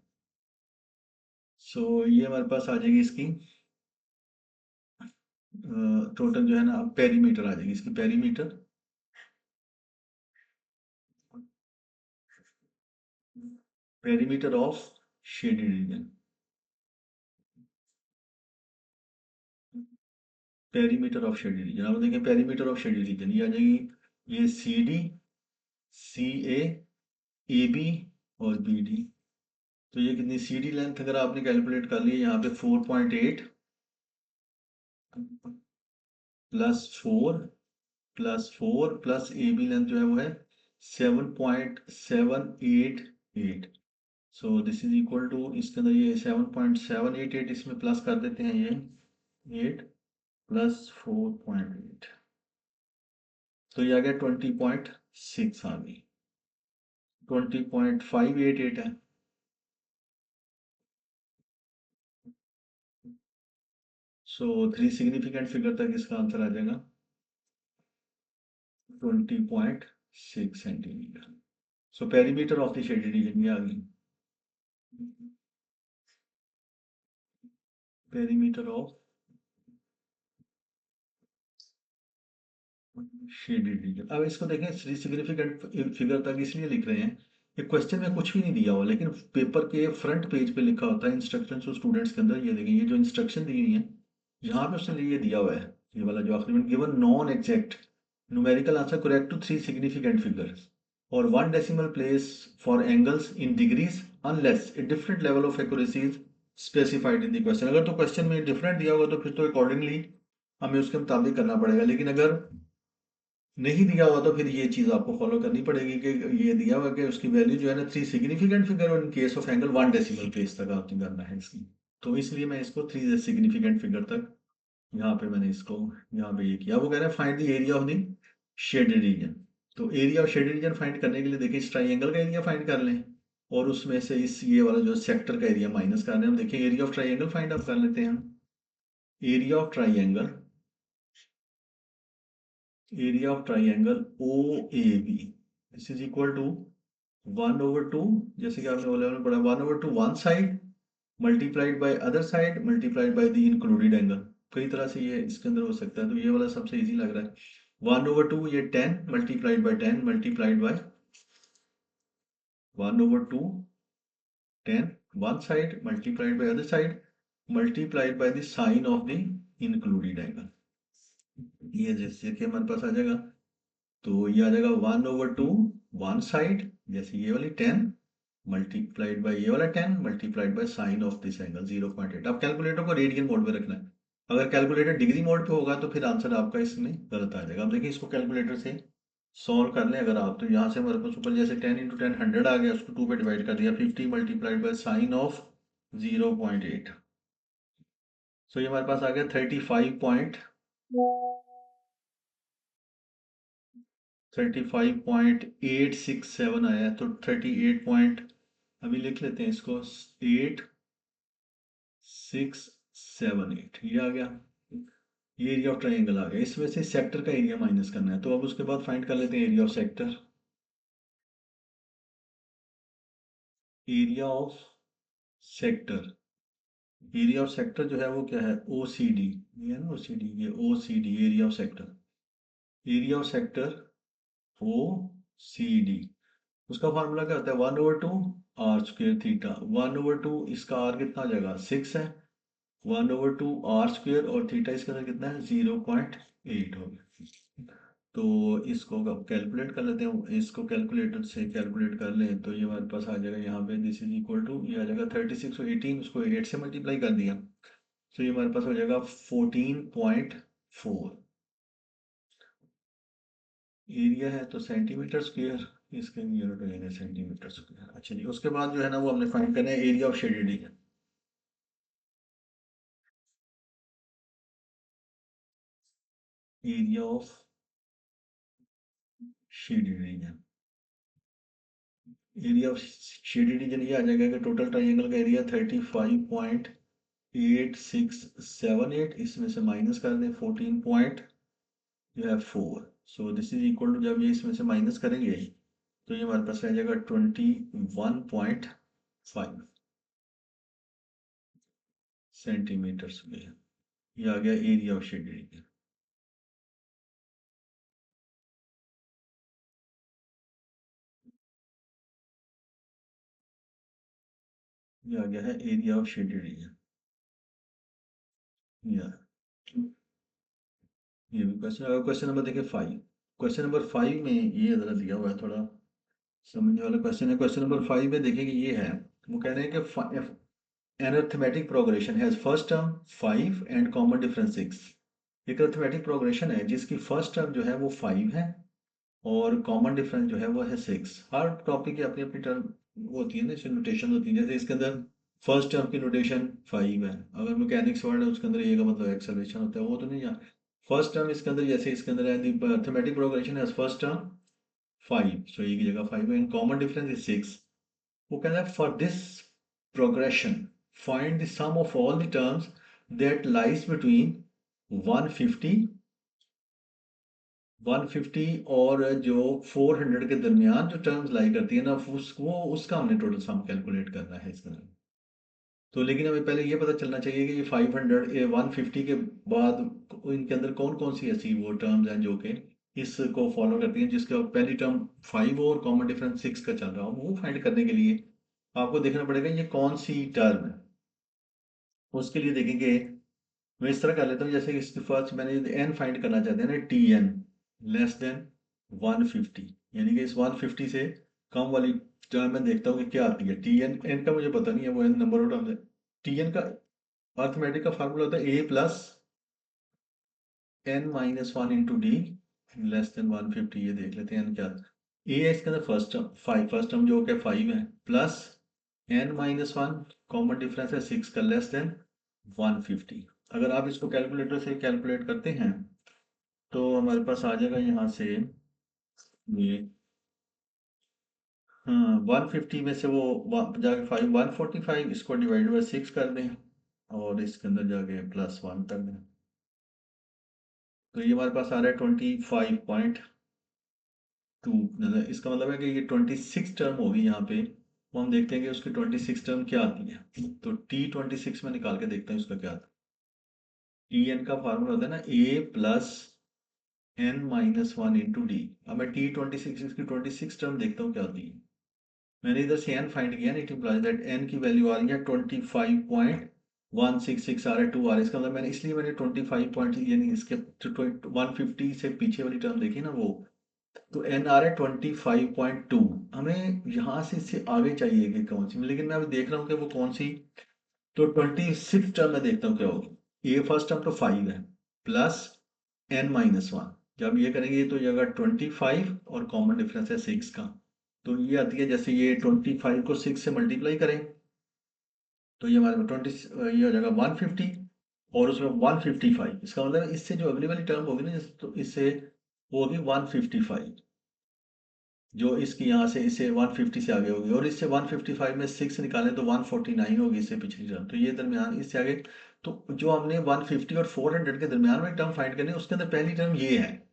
सो ये हमारे पास आ जाएगी इसकी टोटल जो है ना पेरीमीटर आ जाएगी इसकी, perimeter of shaded reason, perimeter of shaded reason. अब देखें पेरीमीटर ऑफ शेडेड रीजन ये आ जाएगी, ये c d, c a b और बी डी। तो ये कितनी सी डी लेंथ अगर आपने कैलकुलेट कर ली यहाँ पे 4.8 +4 प्लस ए बी लेंथ जो है वो है 7.788। So this is equal to, इसके अंदर ये 7.788 इसमें प्लस कर देते हैं, ये 8 प्लस 4.8, तो ये आ गया 20.6 आ गई, 20.588 है। सो 3 सिग्निफिकेंट फिगर तक इसका आंसर आ जाएगा 20.6 centimetre. So perimeter of the shaded reason ये आ गई, पेरीमीटर ऑफ शेडेड रीजन। अब इसको देखें, सिग्निफिकेंट फिगर तक इसलिए लिख रहे हैं कि क्वेश्चन में कुछ भी नहीं दिया हुआ, लेकिन पेपर के फ्रंट पेज पे लिखा होता है इंस्ट्रक्शन टू स्टूडेंट्स के अंदर। ये देखें, ये जो इंस्ट्रक्शन दी हुई है यहाँ पे उसने ये दिया हुआ है, ये वाला जो आखिरी में, given non exact numerical answer correct to 3 significant figures और 1 decimal place for angles in degrees unless a different level of accuracy is specified in the question. अगर तो क्वेश्चन में डिफरेंट दिया होगा तो फिर तो अकॉर्डिंगली हमें उसके मुताबिक करना पड़ेगा, लेकिन अगर नहीं दिया हुआ तो फिर ये चीज़ आपको फॉलो करनी पड़ेगी कि ये दिया हुआ कि उसकी वैल्यू जो है ना 3 सिग्निफिकेंट फिगर और in case of angle 1 decimal place तक आपने करना है इसकी। तो इसलिए मैं इसको 3 सिग्निफिकेंट फिगर तक यहाँ पे मैंने इसको यहाँ पे ये किया। वो कह रहे हैं find the area of the shaded region. तो area of shaded region find करने के लिए देखिए इस ट्राइंगल का एरिया फाइंड कर लें और उसमें से इस ये वाला जो सेक्टर का एरिया माइनस कर रहे हैं। हम देखिए area of triangle find out कर लेते हैं। Area of triangle, area of triangle o a b this is equal to 1/2, जैसे कि आपने बोला हमने पढ़ा 1/2 one side multiplied by other side multiplied by the included angle. कई तरह से ये इसके अंदर हो सकता है, तो ये वाला सबसे इजी लग रहा है। 1/2 ये 10 multiplied by 10 multiplied by 1/2 10 one side multiplied by other side multiplied by the sine of the included angle. ये जैसे कि हमारे पास आ जाएगा, तो ये आ जाएगा 1/2 वन साइड जैसे ये वाली 10 मल्टीप्लाइड बाय ये वाला 10 multiplied by sine of this angle 0.8। अब कैलकुलेटर को रेडियन मोड में रखना है। अगर कैलकुलेटर डिग्री मोड पे होगा तो फिर आंसर आपका इसमें गलत आ जाएगा। अब देखिए इसको कैलकुलेटर से सॉल्व कर लें अगर आप, तो यहाँ से हमारे पास ऊपर जैसे 10 × 10 100 आ गया, उसको 2 पे डिवाइड कर दिया, 50 मल्टीप्लाइड बाय साइन ऑफ 0.8। सो ये हमारे पास आ गया 35.867 आया है। तो 38 पॉइंट अभी लिख लेते हैं इसको, 8678 ये आ गया। ये एरिया ऑफ ट्राइंगल आ गया। इसमें से सेक्टर का एरिया माइनस करना है, तो अब उसके बाद फाइंड कर लेते हैं area of sector. Area of sector, area of sector जो है वो क्या है, ओ सी डी, ये है ना ओ सी डी, ये O C D area of sector. Area of sector O C D, उसका फार्मूला क्या होता है, 1/2 आर स्क्वेयर थीटा। 1/2 इसका आर कितना आ जाएगा 6 है, 1/2 आर स्क्वेयर और थीटा इसके अंदर कितना है 0.8 हो गया। तो इसको अब कैलकुलेट कर लेते हैं, इसको कैलकुलेटर से कैलकुलेट कर लें तो ये हमारे पास आ जाएगा यहाँ पे दिस इज इक्वल टू, ये आ जाएगा 3618, उसको 8 से मल्टीप्लाई कर दिया तो ये हमारे पास हो जाएगा 14.4। एरिया है तो सेंटीमीटर स्क्वायर, इसके यूनिट हो जाएंगे सेंटीमीटर स्क्वायर। अच्छा जी, उसके बाद जो है ना वो हमने फाइंड करना है area of shaded reason. Area of shaded reason, area of shaded reason ये आ जाएगा कि टोटल ट्राइंगल का एरिया 35.8678, इसमें से माइनस कर दें 14 पॉइंट जो है 4। So this is equal to, जब ये इसमें से माइनस करेंगे तो ये हमारे पास रह जाएगा 21.5 सेंटीमीटर स्क्वायर। ये आ गया एरिया ऑफ शेडेड रीजन। ये आ गया है एरिया ऑफ शेडेड रीजन। या ये भी क्वेश्चन। अगर क्वेश्चन नंबर देखिए 5, क्वेश्चन नंबर 5 में ये जरा दिया हुआ है, थोड़ा समझने वाला क्वेश्चन है। क्वेश्चन नंबर 5 में देखिए कि ये है, वो कह रहे हैं कि an arithmetic progression has first term 5 and common difference 6। एक अरिथमेटिक प्रोग्रेशन है जिसकी फर्स्ट टर्म जो है वो 5 है और कॉमन डिफरेंस जो है वो है 6। हर टॉपिक की अपनी अपनी टर्म होती है ना, इसमें नोटेशन होती है। जैसे इसके अंदर फर्स्ट टर्म की नोटेशन 5 है, अगर मैकेनिक्स वर्ड है उसके अंदर ये का मतलब एक्सेलरेशन होता है, वो तो नहीं जान। फर्स्ट टर्म इसके अंदर, जैसे इसके अंदर है द अरिथमेटिक प्रोग्रेशन है फर्स्ट टर्म 5, सो ये की जगह 5 है, एंड कॉमन डिफरेंस इज 6। वो कहता है for this progression find the sum of all the terms that lies between 150 150 और जो 400 के दरमियान जो टर्म्स लाई करती है ना, उसका हमने टोटल सम कैलकुलेट करना है इसके अंदर। तो लेकिन हमें पहले ये पता चलना चाहिए कि ये 500 ये 150 के बाद इनके अंदर कौन कौन सी ऐसी वो टर्म्स हैं जो कि इसको फॉलो करती हैं, जिसका पहली टर्म 5 हो और कॉमन डिफरेंस 6 का चल रहा हो। वो फाइंड करने के लिए आपको देखना पड़ेगा ये कौन सी टर्म है। उसके लिए देखेंगे, मैं इस तरह कर लेता हूँ, जैसे इसके फर्स्ट मैंने एन फाइंड करना चाहते हैं ना, टी एन लेस देन 150, यानी कि इस 150 से कम वाली टर्म में देखता हूँ कि क्या आती है। टी एन एन का मुझे पता नहीं है, वो एन नंबर ऑफ टर्म है। टी एन का अर्थमेटिक का फार्मूला होता है A plus N minus one into D less than 150। ये देख लेते हैं एन क्या ए है इसके अंदर, फर्स्ट टर्म 5, फर्स्ट टर्म जो कि 5 है, plus N minus one, common difference है 6 का, लेस देन 150। अगर आप इसको कैलकुलेटर से कैलकुलेट करते हैं तो हमारे पास आ जाएगा यहाँ से ये, हाँ 150 में से वो जाके 145, इसको डिवाइड बाई 6 कर दें और इसके अंदर जाके +1 कर दें, तो ये हमारे पास आ रहा है 25.2। इसका मतलब है कि ये 26 टर्म होगी यहाँ पे। वो हम देखते हैं कि उसकी 26 टर्म क्या आती है, तो T26 में निकाल के देखते हैं उसका क्या आता है। टी एन का फार्मूला होता है ना A plus N minus one into D. अब मैं T26 इसकी 26 टर्म देखता हूँ क्या होती है। मैंने इधर से एन फाइंड किया ना, इट इम्प्लाइज दैट एन की वैल्यू आ रही है 25.166 आ रहा है, 2 आ रहा है। इसका मतलब मैंने इसलिए मैंने 25 पॉइंट यानी इसके 150 से पीछे वाली टर्म देखी ना वो, तो एन आ रहा है 25.2। हमें यहाँ से इससे आगे चाहिए कि कौन सी, लेकिन मैं अभी देख रहा हूँ कि वो कौन सी। तो 26 टर्म में देखता हूँ क्या होगी। ए फर्स्ट टर्म तो 5 है, प्लस एन माइनस वन, जब ये करेंगे तो ये अगर 25 और कॉमन डिफरेंस है 6 का, तो ये आती है जैसे ये 25 को 6 से मल्टीप्लाई करें तो ये हमारे 20 ये हो जाएगा 150 और उसमें 155। इसका मतलब है इससे जो अगली वाली टर्म होगी ना, तो इससे वो होगी 155, जो इसकी यहाँ से इससे 150 से आगे होगी, और इससे 155 में 6 निकालें तो 149 होगी इससे पिछली टर्म, तो ये दरमियान इससे आगे। तो जो हमने 150 और 400 के दरमियान में टर्म फाइंड करनी है, उसके अंदर पहली टर्म ये है।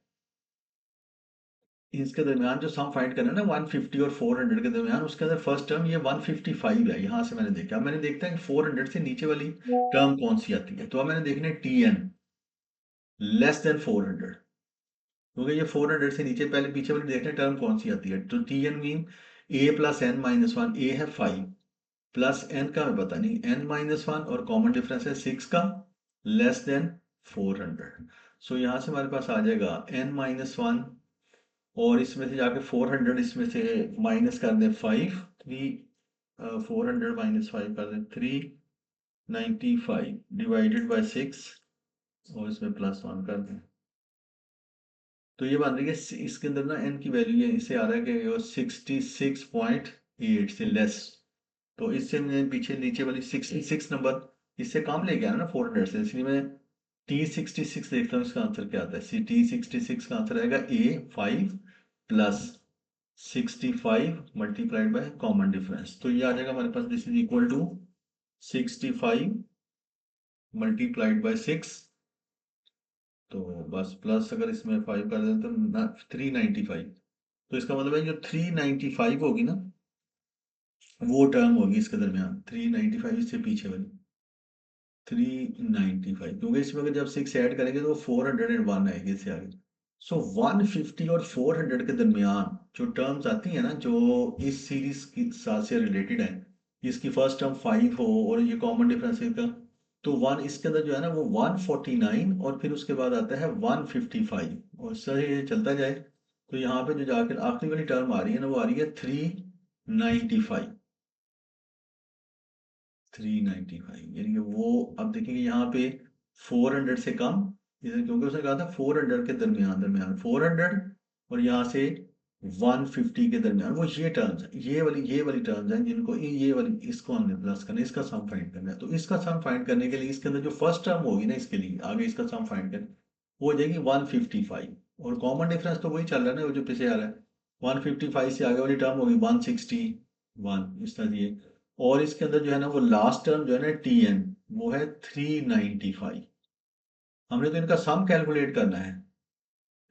इसके दरमियान जो सम फाइंड करना है ना 150 और 400 के दरमियान, उसके अंदर फर्स्ट टर्म ये 155 है, यहाँ से मैंने देखा। अब मैंने देखता है कि 400 से नीचे वाली टर्म कौन सी आती है, तो अब मैंने देखना है टी एन लेस देन 400, क्योंकि ये 400 से नीचे पहले पीछे वाली देखना टर्म कौन सी आती है। तो टी एन मीन ए प्लस एन माइनस वन, ए है 5 प्लस एन का हमें पता नहीं, एन माइनस वन और कॉमन डिफरेंस है 6 का, लेस देन 400। सो यहाँ से हमारे पास आ जाएगा एन माइनस वन और इसमें से जाके 400 इसमें से माइनस कर दें 5, 400 माइनस 5 कर दें 395 डिवाइडेड बाय 6 और इसमें +1 कर दें, तो ये बन रही है इसके अंदर ना एन की वैल्यू है, इससे आ रहा है कि 66.8 से लेस। तो इससे मैं पीछे नीचे वाली 66 नंबर इससे कम लेके आया ना 400 से, इसलिए मैं T66 देखता हूँ इसका आंसर क्या आता है। T66 का आंसर आएगा A5 plus 65 multiplied by common difference, तो ये आ जाएगा हमारे पास, this is equal to 65 multiplied by 6, तो बस प्लस अगर इसमें 5 कर दें तो 395। तो इसका मतलब है जो 395 होगी ना, वो टर्म होगी इसके दरमियान 395 इससे पीछे वाली 395, क्योंकि इसमें अगर जब 6 ऐड करेंगे तो 401 आएगी इससे आगे। सो 150 और 400 के दरमियान जो टर्म्स आती हैं ना, जो इस सीरीज के साथ से रिलेटेड है, इसकी फर्स्ट टर्म 5 हो और ये कॉमन डिफरेंस का, तो वन इसके अंदर जो है ना वो 149 और फिर उसके बाद आता है 155 और सर ये चलता जाए, तो यहाँ पे जो जाकर आखिरी वाली टर्म आ रही है ना, वो आ रही है 395। 395 यानी कि वो, अब देखेंगे यहाँ पे 400 से कम इधर, क्योंकि उसने कहा था 400 के दरमियान, 400 और यहाँ से 150 के दरमियान, वो ये टर्म्स हैं, ये वाली टर्म्स हैं जिनको ये वाली इसको हमने प्लस करना है, इसका सम फाइंड करना है। तो इसका सम फाइंड करने के लिए इसके अंदर जो फर्स्ट टर्म होगी ना, इसके लिए आगे इसका सम फाइंड करना, वो हो जाएगी 155 और कॉमन डिफरेंस तो वही चल रहा है ना, वो जो पीछे आ रहा है। 155 से आगे वाली टर्म होगी 161 इस तरह ये, और इसके अंदर जो है ना वो लास्ट टर्म जो है ना टी एन, वो है 395। हमने तो इनका सम कैलकुलेट करना है,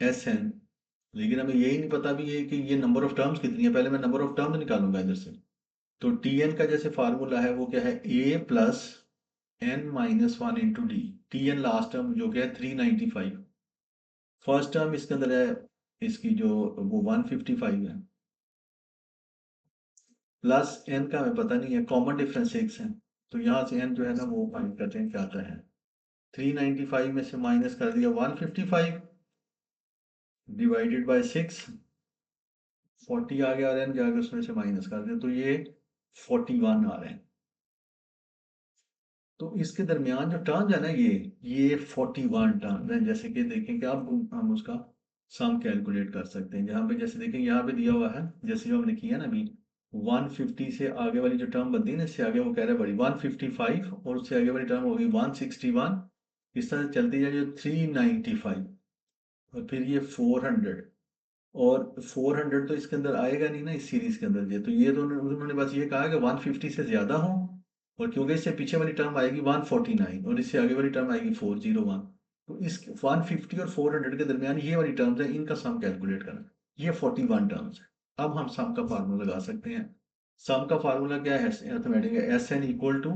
एस एन लेकिन हमें यही नहीं पता भी है कि ये नंबर ऑफ टर्म्स कितनी है। पहले मैं नंबर ऑफ टर्म्स निकालूंगा इधर से। तो टी एन का जैसे फार्मूला है वो क्या है, A plus N minus one into D. T N last term जो क्या है 395, फर्स्ट टर्म इसके अंदर है इसकी जो वो 155 है, प्लस एन का हमें पता नहीं है, कॉमन डिफरेंस 6 है। तो यहाँ से एन जो है ना वो फाइंड करते हैं क्या आता है। 395 में से माइनस कर दिया 155 डिवाइडेड बाय 6, 40 आ गया, और एन जाकर उसमें से माइनस कर दिया तो ये 41 आ रहे हैं। तो इसके दरमियान जो टर्म्स है ना ये 41 टर्म्स हैं। जैसे कि देखें कि अब हम उसका सम कैलकुलेट कर सकते हैं। जहाँ पे जैसे देखें यहाँ पे दिया हुआ है, जैसे जो हमने किया ना अभी, 150 से आगे वाली जो टर्म बनती है ना, इससे आगे वो कह रहा है बड़ी 155, और उससे आगे वाली टर्म होगी 161, इस तरह से चलती जाएगी 395, और फिर ये 400, और 400 तो इसके अंदर आएगा नहीं ना इस सीरीज के अंदर। ये तो ये तो उन्होंने बस ये कहा कि 150 से ज्यादा हो, और क्योंकि इससे पीछे वाली टर्म आएगी 149 और इससे आगे वाली टर्म आएगी 401, तो इस 150 और 400 के दरमियान ये वाली टर्म्स है, इनका सम कैलकुलेट करना। ये 41 टर्म्स है। अब हम सम का फार्मूला लगा सकते हैं। सम का फार्मूला क्या है अर्थमेटिक है, s n equal to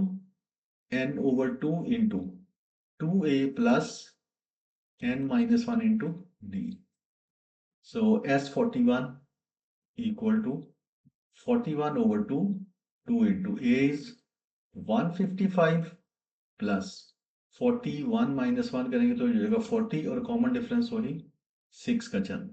n over two into 2a plus N minus one into d. So S41 equal to 41 over 2, 2 into A is 155 plus 41 minus 1 करेंगे तो हो जाएगा 40, और कॉमन डिफरेंस वही 6 का चल।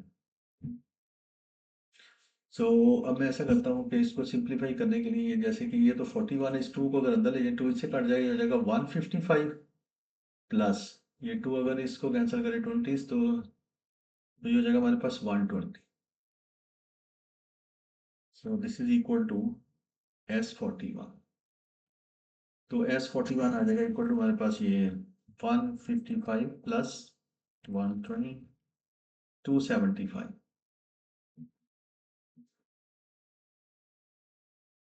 सो अब मैं ऐसा करता हूँ कि इसको सिंप्लीफाई करने के लिए, जैसे कि ये तो 41 इस 2 को अगर अंदर ले जाए 2 इससे कट जाएगा, हो जाएगा 155 प्लस ये 2 अगर इसको कैंसिल करें 20 तो ये हो जाएगा हमारे पास 120। So this is equal to S41। तो S41 आ जाएगा इक्वल टू हमारे पास ये 155 प्लस 120, 275,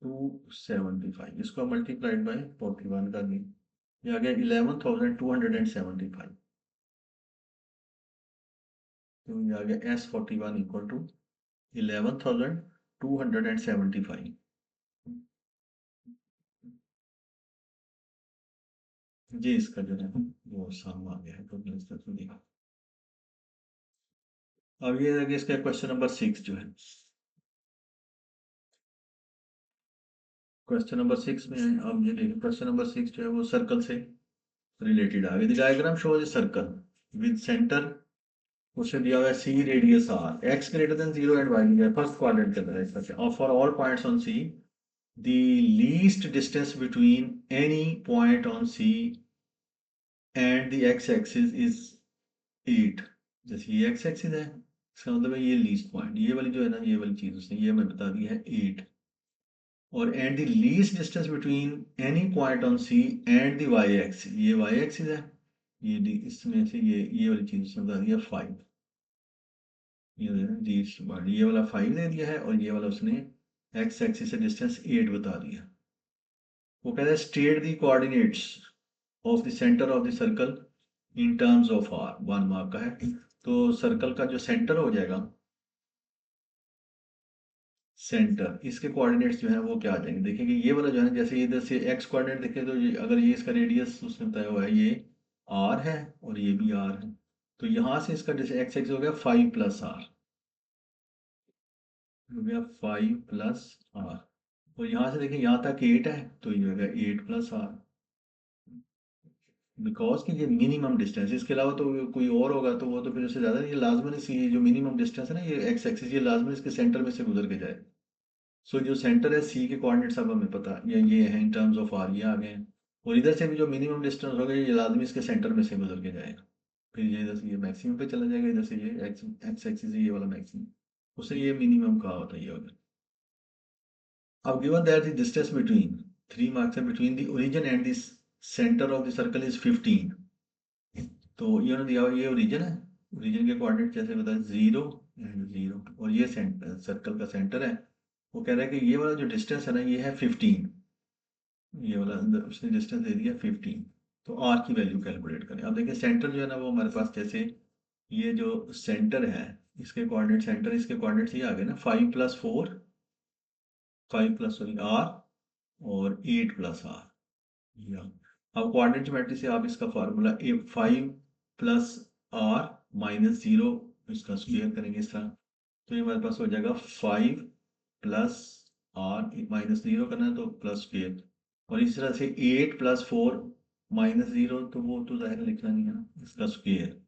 275 इसको मल्टीप्लाइड बाय 41 कर दी, ये आ गया 11,275। तो ये आ गया S41 इक्वल टू 11,275। जी इसका जो है वो सम आ गया है टोटल इसका। तो देखा अब ये है कि इसका क्वेश्चन नंबर 6 जो है, क्वेश्चन नंबर 6 में अब ये देखिए क्वेश्चन नंबर 6 जो है वो सर्कल से रिलेटेड है। The diagram shows a circle with centre, उसे दिया हुआ है C radius R, X greater than 0 and Y दिया है फर्स्ट क्वाड्रेंट के अंदर है इसका। और for all points on C the least distance between any point on C and the X axis is 8। जैसे ये एक्स एक्सिस है, इसका मतलब है ये लीस्ट पॉइंट, ये वाली जो है ना ये वाली चीज उसने ये हमें बता दी है 8। और and the least distance between any point on C and the y axis, ये वाई एक्सिस है, ये इसमें से ये वाली चीज उसने बता दी है 5। ये वाला 5 दे दिया है, और ये वाला उसने एक्स एक्सिस से डिस्टेंस 8 बता दिया। वो कहता है state the coordinates of the centre of the circle in terms of r, 1 mark का है। तो सर्कल का जो सेंटर हो जाएगा, सेंटर इसके कोऑर्डिनेट्स जो है वो क्या आ जाएंगे, देखिए ये वाला जो है जैसे इधर से एक्स कोऑर्डिनेट देखें तो ये अगर ये इसका रेडियस उसने बताया हुआ है ये आर है, और ये भी आर है, तो यहाँ से इसका जैसे एक्स एक्स हो गया 5 प्लस आर, हो गया 5 प्लस आर, और यहाँ से देखिए यहाँ तक 8 है तो ये हो गया 8 प्लस आर, बिकॉज कि ये मिनिमम डिस्टेंस, इसके अलावा तो कोई और होगा तो वो तो फिर उससे ज़्यादा, ये लाजमन ये जो मिनिमम डिस्टेंस है ना ये एक्स एक्सिस, ये लाजमन इसके सेंटर में से गुजर के जाए। सो जो सेंटर है सी के कोऑर्डिनेट्स अब हमें पता ये है इन टर्म्स ऑफ आर, ये आ गए हैं। और इधर से भी जो मिनिमम डिस्टेंस होगा ये लाजमी इसके सेंटर में से गुजर के जाएगा, फिर ये इधर से ये मैक्सिमम पे चला जाएगा, इधर से ये एक्स एक्स एक्सिस ये वाला मैक्सिमम, उससे ये मिनिमम कहा होता है ये होगा। अब given that the distance between 3 marks है between the origin and the center of the circle is 15, तो ये उन्होंने दिया हुआ ये ओरिजिन है, ओरिजिन के कोऑर्डिनेट कैसे बताए 0 एंड 0, और ये सेंटर सर्कल का सेंटर है। वो कह रहा है कि ये वाला जो डिस्टेंस है ना ये है 15, ये वाला अंदर उसने डिस्टेंस दे दिया 15। तो आर की वैल्यू कैलकुलेट करें। अब देखिए सेंटर जो है ना वो हमारे पास जैसे ये जो सेंटर है इसके कोऑर्डिनेट सेंटर, इसके कोऑर्डिनेट्स ये आ गए ना, 5 + 4, 5 प्लस सॉरी आर और 8 + आर। या अब कोऑर्डिनेट ज्योमेट्री से आप इसका फार्मूला 5 + आर - 0 इसका स्क्वायर करेंगे इस तरह, तो ये हमारे पास हो जाएगा 5 + आर -0 करना है तो प्लस स्क्वायर, और इस तरह से 8 + 4 -0, तो वो तो जाहिर लिखना नहीं है ना, इसका स्क्वायर।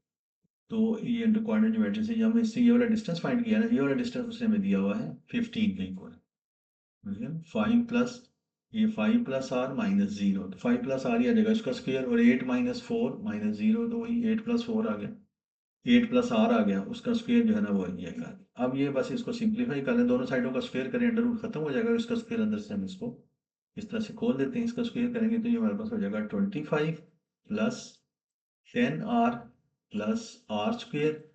तो ये इंटर कोऑर्डिनेट ज्योमेट्री से हम इससे ये वाला डिस्टेंस फाइंड किया ना, ये वाला डिस्टेंस उसने हमें दिया हुआ है 15 के इक्वल। 5 प्लस ये 5 + आर -0, तो 5 + आर ही आ जाएगा इसका स्क्वायर, और 8 - 4 -0, तो वही 8 + 4 आ गया, 8 + आर आ गया, उसका स्क्वायर जो है ना वो ये आएगा। अब ये बस इसको सिंप्लीफाई कर लें, दोनों साइडों का स्क्वायर करें, अंडर रूट खत्म हो जाएगा, इसका स्क्वायर अंदर से हम इसको इस तरह से खोल देते हैं, इसका स्क्वायर करेंगे तो ये हमारे पास हो जाएगा 25 + 10r + आर स्क्वायर,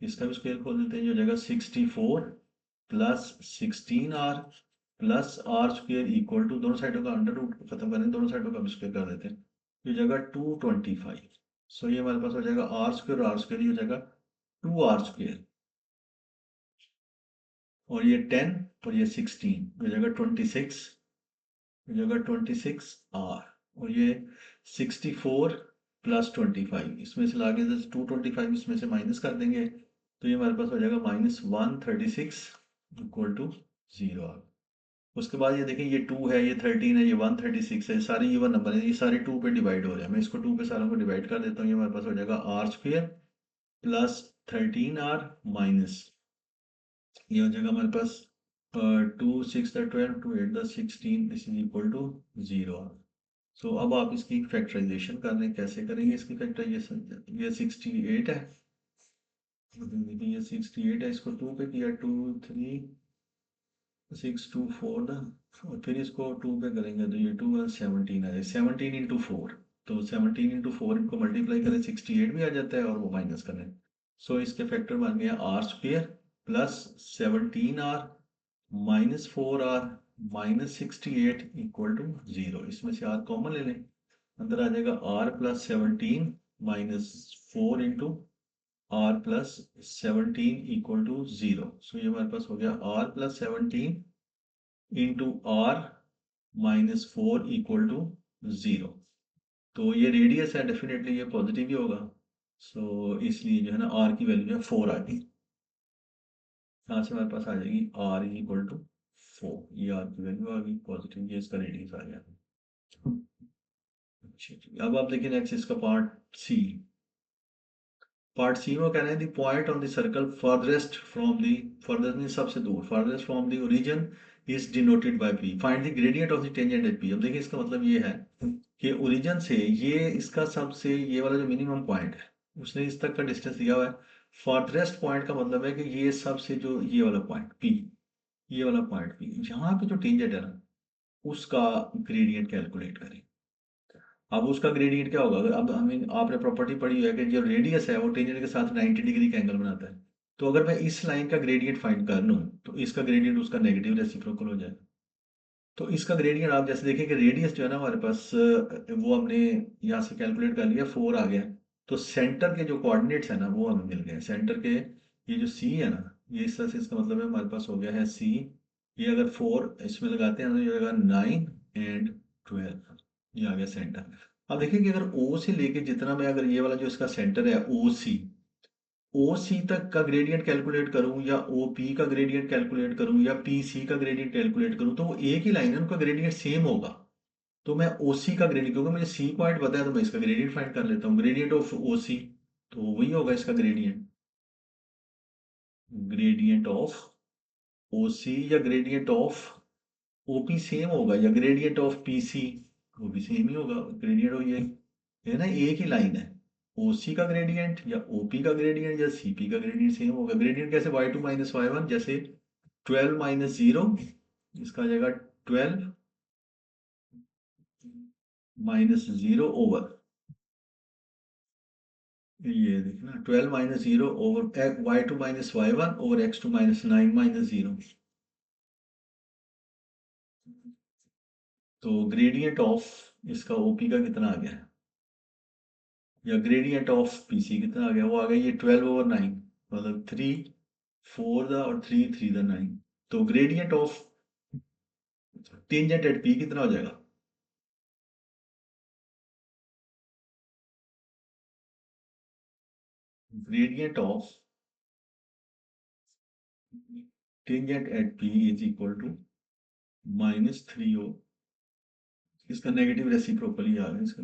इसका भी स्क्वायर खोल देते हैं, ये हो जाएगा 64 + 16r + are square equal to, दोनों साइडों का अंडर रूट खत्म करें, दोनों साइडों का स्क्वायर कर देते हैं, ये हो जाएगा 225। सो ये हमारे पास हो जाएगा आर स्क्वायर, आर स्क्वायर ये हो जाएगा 2r स्क्वायर, और ये 10 और ये 16 हो जाएगा 26, हो जाएगा 26r, और ये 64 + 25, इसमें से लाके 225 इसमें से माइनस कर देंगे, तो ये हमारे पास हो जाएगा -136 इक्वल टू 0। उसके बाद ये देखें, ये 2 है, ये 13 है, ये 136 है, ये सारे इवन नंबर है, ये सारे 2 पे डिवाइड हो रहे हैं, मैं इसको 2 पे सारों को डिवाइड कर देता हूँ, ये हमारे पास हो जाएगा are square plus 13r minus, ये हो जाएगा हमारे पास 2 6 12 2 8 16, दिस इज इक्वल टू 0। सो अब आप इसकी फैक्टराइजेशन कर रहे हैं, कैसे करेंगे इसकी फैक्टराइजेशन, ये 68 है, देखिए ये 68 है, इसको 2 पे किया, 2 3 6 2 4 ना, और फिर इसको 2 पे करेंगे तो ये 2 17 आ जाए, 17 × 4, तो 17 × 4 इनको मल्टीप्लाई करें 68 भी आ जाता है, और वो माइनस करें, सो इसके फैक्टर बन गया r square plus 17r -4r -68 equal to 0, इसमें से r कॉमन ले लें, अंदर आ जाएगा r + 17 -4 × r + 17 इक्वल टू 0, सो ये हमारे पास हो गया r + 17 × r -4 इक्वल टू 0, तो ये रेडियस है, डेफिनेटली ये पॉजिटिव ही होगा, सो इसलिए जो है ना r की वैल्यू जो है 4 आ गई, यहाँ से हमारे पास आ जाएगी r इक्वल टू 4, ये r की वैल्यू आ गई पॉजिटिव, ये इसका रेडियस आ गया। अच्छा जी, अब आप देखिए नेक्स्ट इसका पार्ट सी में कह रहे हैं the point on the circle furtherest from the, further means सबसे दूर, furtherest from the origin is denoted by p, find the gradient of the tangent at p। अब देखिए इसका मतलब ये है कि ओरिजिन से ये इसका सबसे ये वाला जो मिनिमम पॉइंट है उसने इस तक का डिस्टेंस दिया हुआ है, फर्दरेस्ट पॉइंट का मतलब है कि ये सबसे जो ये वाला पॉइंट p, ये वाला पॉइंट p, यहाँ पे जो टेंजेंट है ना उसका ग्रेडियंट कैलकुलेट करें। अब उसका ग्रेडियंट क्या होगा, अगर अब हमें आपने प्रॉपर्टी पढ़ी है कि जो रेडियस है वो टेंजेंट के साथ 90 डिग्री का एंगल बनाता है, तो अगर मैं इस लाइन का ग्रेडियंट फाइंड कर लूँ तो इसका ग्रेडियंट उसका नेगेटिव रेसिप्रोकल हो जाएगा, तो इसका ग्रेडियंट आप जैसे देखें कि रेडियस जो है ना हमारे पास वो हमने यहाँ से कैलकुलेट कर लिया, 4 आ गया, तो सेंटर के जो कोऑर्डिनेट्स है ना वो हमें मिल गए, सेंटर के ये जो सी है ना, ये इस तरह से इसका मतलब है हमारे पास हो गया है सी, ये अगर 4 इसमें लगाते हैं तो ये होगा 9 एंड 12, ये आ गया सेंटर। अब देखिए कि अगर ओ से लेके जितना मैं, अगर ये वाला जो इसका सेंटर है ओ सी तक का ग्रेडियंट कैलकुलेट करूं, या ओ पी का ग्रेडियंट कैलकुलेट करूं, या पी सी का ग्रेडियंट कैलकुलेट करूं, तो वो एक ही लाइन है, उनका ग्रेडियंट सेम होगा, तो मैं ओ सी का ग्रेडियंट, क्योंकि मुझे सी पॉइंट पता है तो मैं इसका ग्रेडियंट फाइंड कर लेता हूँ, ग्रेडियंट ऑफ ओ सी, तो वही होगा इसका gradient, gradient of o c या gradient of o p same होगा, या ग्रेडियंट ऑफ पी सी वो भी सेम ही होगा, ग्रेडियंट ऑफ ये है ना, एक ही लाइन है, OC का ग्रेडियंट या OP का ग्रेडियंट या CP का ग्रेडियंट सेम होगा, ग्रेडियंट कैसे, y2 - y1, जैसे 12 - 0, इसका आ जाएगा 12 - 0 ओवर, ये देखना 12 - 0 over y2 - y1 over x2 - 9 - 0, तो ग्रेडियंट ऑफ इसका OP का कितना आ गया, या ग्रेडियंट ऑफ PC कितना आ गया, वो आ गया ये 12/9, मतलब 3 4 दा और 3 दा 9। तो gradient of tangent at p कितना हो जाएगा? Gradient of tangent at p is equal to -3 ओ, इसका नेगेटिव रेसिप्रोकल ही आ गया, इसका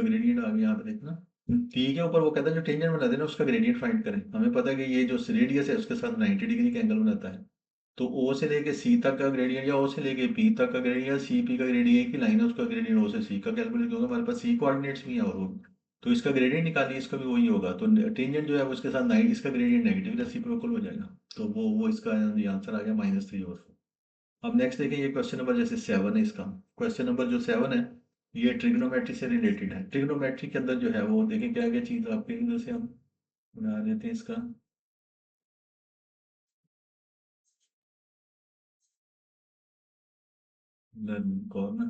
ग्रेडियंट आ गया यहाँ पे देखना। पी के ऊपर वो कहता है जो टेंजेंट बनाते हैं ना उसका ग्रेडियंट फाइंड करें। हमें पता है कि ये जो रेडियस है उसके साथ 90 डिग्री का एंगल बनाता है। तो ओ से लेके सी तक का ग्रेडियंट या ओ से लेके पी तक का ग्रेडियंट या सी पी का ग्रेडियंट की लाइन है उसका ग्रेडियंट ओ से सी का कैलकुलेट, क्योंकि हमारे पास सी कोऑर्डिनेट्स भी है और वो, तो इसका ग्रेडियंट निकालिए, इसका भी वही होगा। तो टेंजेंट जो है वो इसके साथ 90, इसका ग्रेडियंट नेगेटिव रेसिप्रोकल हो जाएगा। तो वो इसका आंसर आ गया -3/4। अब नेक्स्ट देखें, ये क्वेश्चन नंबर जैसे 7 है, इसका क्वेश्चन नंबर जो 7 है ये ट्रिग्नोमेट्री से रिलेटेड है। ट्रिग्नोमेट्री के अंदर जो है वो देखें क्या क्या चीज़ आपके इधर से हम बना देते हैं इसका। लर्निंग कॉर्नर,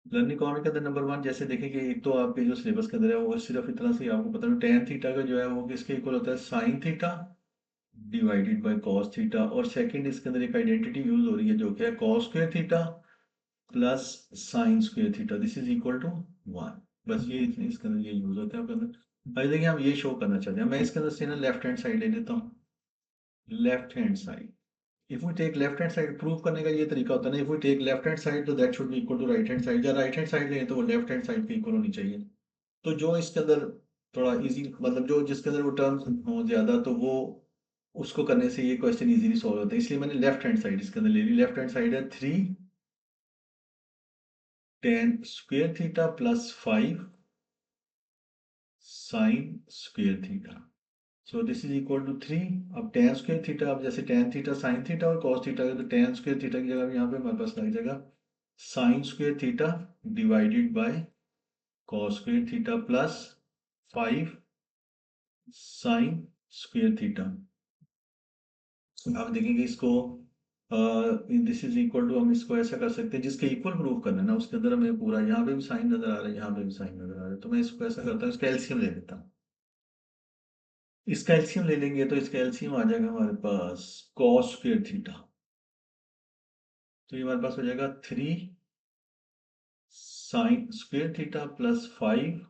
लर्निंग कॉर्नर के अंदर नंबर 1 जैसे देखें कि एक तो आपके जो सिलेबस के अंदर है वो सिर्फ इतना से ही आपको पता है टेन थीटा का जो है वो किसके इक्वल होता है, sine theta divided by cos theta. और सेकंड इसके अंदर एक आइडेंटिटी यूज हो रही है जो कि है cos square theta plus sine square theta, this is equal to 1। बस ये इसके अंदर ये यूज होता है आपके अंदर। अभी देखिए हम ये शो करना चाहते हैं, मैं इसके अंदर से ना लेफ्ट हैंड साइड ले लेता हूँ। Left hand side, if we take left hand side, prove करने का ये तरीका होता है ना, if we take left hand side तो that should be equal to right hand side, या राइट हैंड साइड लें तो वो लेफ्ट हैंड साइड के इक्वल होनी चाहिए। तो जो इसके अंदर थोड़ा इजी, मतलब जो जिसके अंदर वो टर्म्स हो ज्यादा, तो वो उसको करने से ये क्वेश्चन इजीली सॉल्व होता है, इसलिए मैंने लेफ्ट हैंड साइड इसके अंदर ले ली। लेफ्ट हैंड साइड है 3 tan square theta plus 5 sine square theta. So this is equal to 3। अब टेन स्क्वायर थीटा, अब जैसे टेन थीटा साइन थीटा और कॉस थीटा है, तो टेन स्क्वायर थीटा की जगह यहाँ पे हमारे पास लग जाएगा sine square theta divided by cos square theta plus 5 sine square theta. आप देखेंगे इसको, दिस इज इक्वल टू, हम इसको ऐसा कर सकते हैं जिसके इक्वल प्रूफ करना है ना उसके अंदर हमें पूरा यहाँ पे भी साइन नजर आ रहा है, यहाँ पे भी साइन नजर आ रहा है, तो मैं इसको ऐसा करता हूँ, इसका एलसीएम ले लेता हूँ। इसका एलसीएम ले लेंगे तो इसका एलसीएम आ जाएगा हमारे पास कॉस स्क्वायर थीटा। तो ये हमारे पास हो जाएगा 3 sine square theta plus 5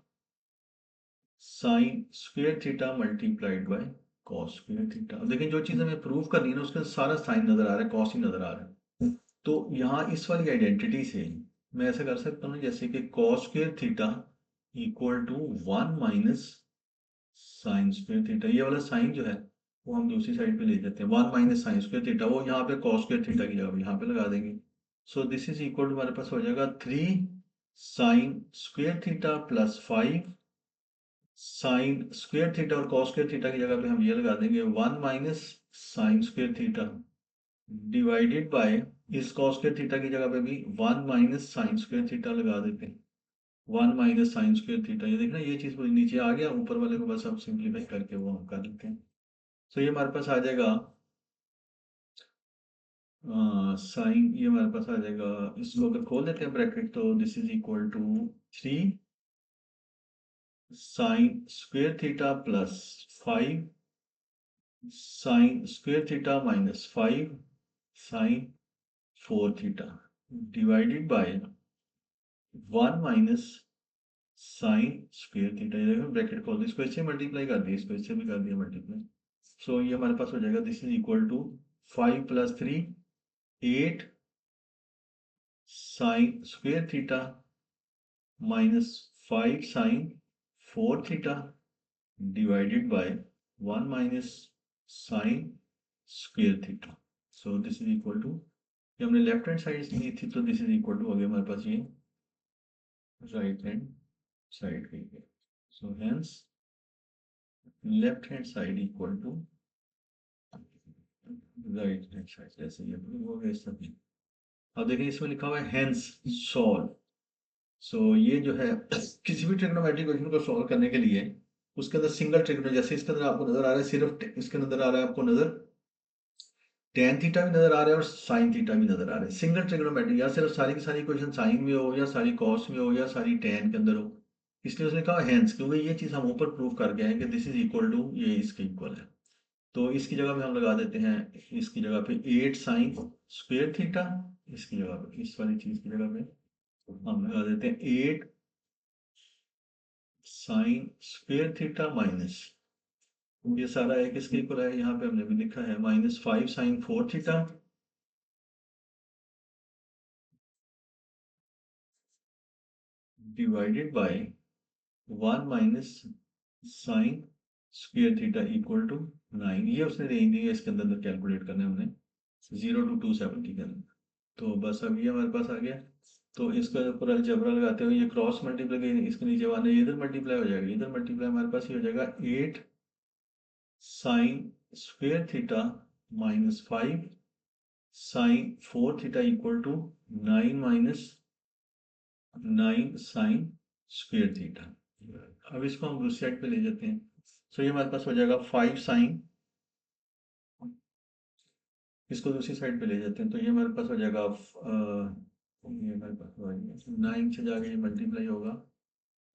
sine square theta multiplied by cos square theta. अब देखिए जो चीज़ हमें प्रूव करनी है ना उसका सारा साइन नजर आ रहा है, कॉस ही नजर आ रहा है। तो यहाँ इस वाली आइडेंटिटी से मैं ऐसा कर सकता हूँ जैसे कि cos square theta equal to 1 minus sine square theta. ये वाला साइन जो है वो हम दूसरी साइड पे ले जाते हैं, 1 माइनस साइन स्क्वायर थीटा, वो यहाँ पे कॉस स्क्वायर थीटा की जगह यहाँ पे लगा देंगे। So this is equal to हमारे पास हो जाएगा 3 sine square theta plus 5 sine square theta, और कॉस स्क्वायर थीटा की जगह पे हम ये लगा देंगे 1 minus sine square theta divided by, इस कॉस स्क्वायर थीटा की जगह पे भी 1 माइनस साइन स्क्वायर थीटा लगा देते हैं, 1 माइनस साइन स्क्वायर थीटा। ये देखना ये चीज पूरी नीचे आ गया, ऊपर वाले को बस आप सिंप्लीफाई करके वो हम कर लेते हैं। तो ये हमारे पास आ जाएगा साइन, ये हमारे पास आ जाएगा, इसको अगर खोल देते हैं ब्रैकेट तो this is equal to 3 sine square theta plus 5 sine square theta minus 5 sine 4 theta divided by 1 minus sine square theta. ये देखो ब्रैकेट खोल, इसको इससे मल्टीप्लाई कर दिया, इसको इससे भी कर दिया मल्टीप्लाई। सो ये हमारे पास हो जाएगा this is equal to 5 plus 3 8 sine square theta minus 5 sine 4 theta divided by 1 minus sine square theta. So this is equal to, ये हमने लेफ्ट हैंड साइड ली थी तो दिस इज इक्वल टू हो गया हमारे पास ये राइट हैंड साइड की। So hence left hand side equal to right hand side, जैसे ये प्रूव हो गया सब। अब देखिए इसमें लिखा हुआ है हेंस सॉल्व। सो ये जो है किसी भी ट्रिग्नोमेट्रिक इक्वेशन को सॉल्व करने के लिए उसके अंदर सिंगल ट्रिग्नो, जैसे इसके अंदर आपको नजर आ रहा है सिर्फ इसके अंदर आ रहा है आपको नजर टेन थीटा भी नजर आ रहा है और साइन थीटा भी नजर आ रहा है। सिंगल ट्रिग्नोमेट्री या सिर्फ सारी की सारी इक्वेशन साइन में हो या सारी कॉस में हो या सारी टेन के अंदर हो, इसलिए उसने कहा हेंस, क्योंकि ये चीज़ हम ऊपर प्रूव कर गए हैं कि दिस इज इक्वल टू, ये इसके इक्वल है। तो इसकी जगह पे हम लगा देते हैं, इसकी जगह पे 8 साइन स्क्वायर थीटा, इसकी जगह पे, इस वाली चीज़ की जगह पे हम लगा देते हैं 8 साइन स्क्वायर थीटा माइनस, ये सारा एक इसके इक्वल है, यहाँ पे हमने भी लिखा है -5 sine 4 theta divided by 1 minus sine square theta equal to 9। ये उसने रेंज दी है, इसके अंदर कैलकुलेट करना है हमने 0 to 270 के अंदर। तो बस अब ये हमारे पास आ गया। तो इसका ऊपर अलजेब्रा लगाते हुए ये क्रॉस मल्टीप्लाई, इसके नीचे वाले इधर मल्टीप्लाई हो जाएगा, इधर मल्टीप्लाई हमारे पास ये हो जाएगा 8 sine square theta minus 5 sine 4 theta equal to 9 minus 9 sine square theta. अब इसको हम दूसरी साइड पे ले जाते हैं। सो ये हमारे पास हो जाएगा 5 साइन, इसको दूसरी साइड पे ले जाते हैं तो ये हमारे पास हो जाएगा ये हमारे पास 9 से जाके ये मल्टीप्लाई होगा,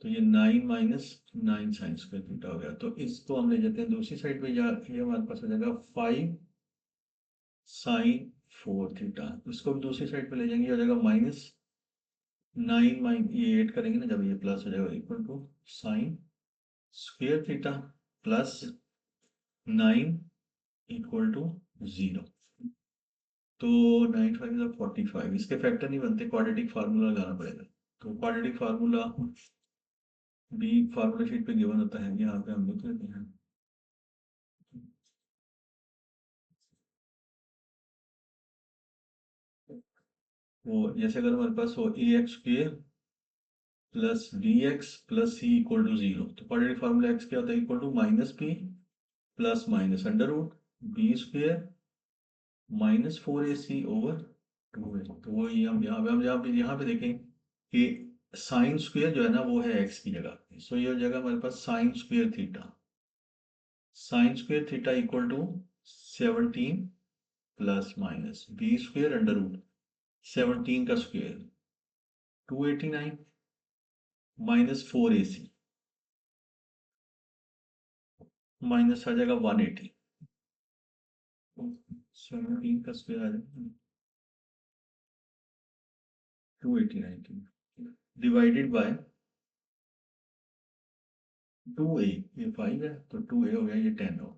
तो ये 9 माइनस 9 साइन स्क्वायर थीटा हो गया। तो इसको हम ले जाते हैं दूसरी साइड पे, जा ये हमारे पास हो जाएगा 5 साइन 4 थीटा, इसको भी दूसरी साइड पे ले जाएंगे, हो जाएगा माइनस 9 माइन, ये 8 करेंगे ना जब, ये प्लस हो जाएगा equal to sine square theta plus 9 equal to 0। तो 9 5 इज 45, इसके फैक्टर नहीं बनते, क्वाड्रेटिक फार्मूला लगाना पड़ेगा। तो क्वाड्रेटिक फार्मूला भी फार्मूला शीट पे गिवन होता है, यहाँ पे हम लिख लेते हैं। वो जैसे अगर हमारे पास हो A X square plus B X plus C equal to 0, तो क्वाड्रेटिक फार्मूला एक्स क्या होता है, equal to minus P plus minus under root B square minus 4ac over 2 है। तो वो ये हम यहाँ पे देखें कि साइन स्क्वेयर जो है ना वो है एक्स की जगह, सो ये जगह हमारे पास sine square theta, sine square theta equal to 17 plus minus B square under root 17 का स्क्वेयर 289 माइनस 4ac माइनस आ जाएगा 180, 17 का स्क्वेयर आ जाएगा 289 डिवाइडेड बाय 2a, ये 5 है तो 2a हो गया, ये 10 हो।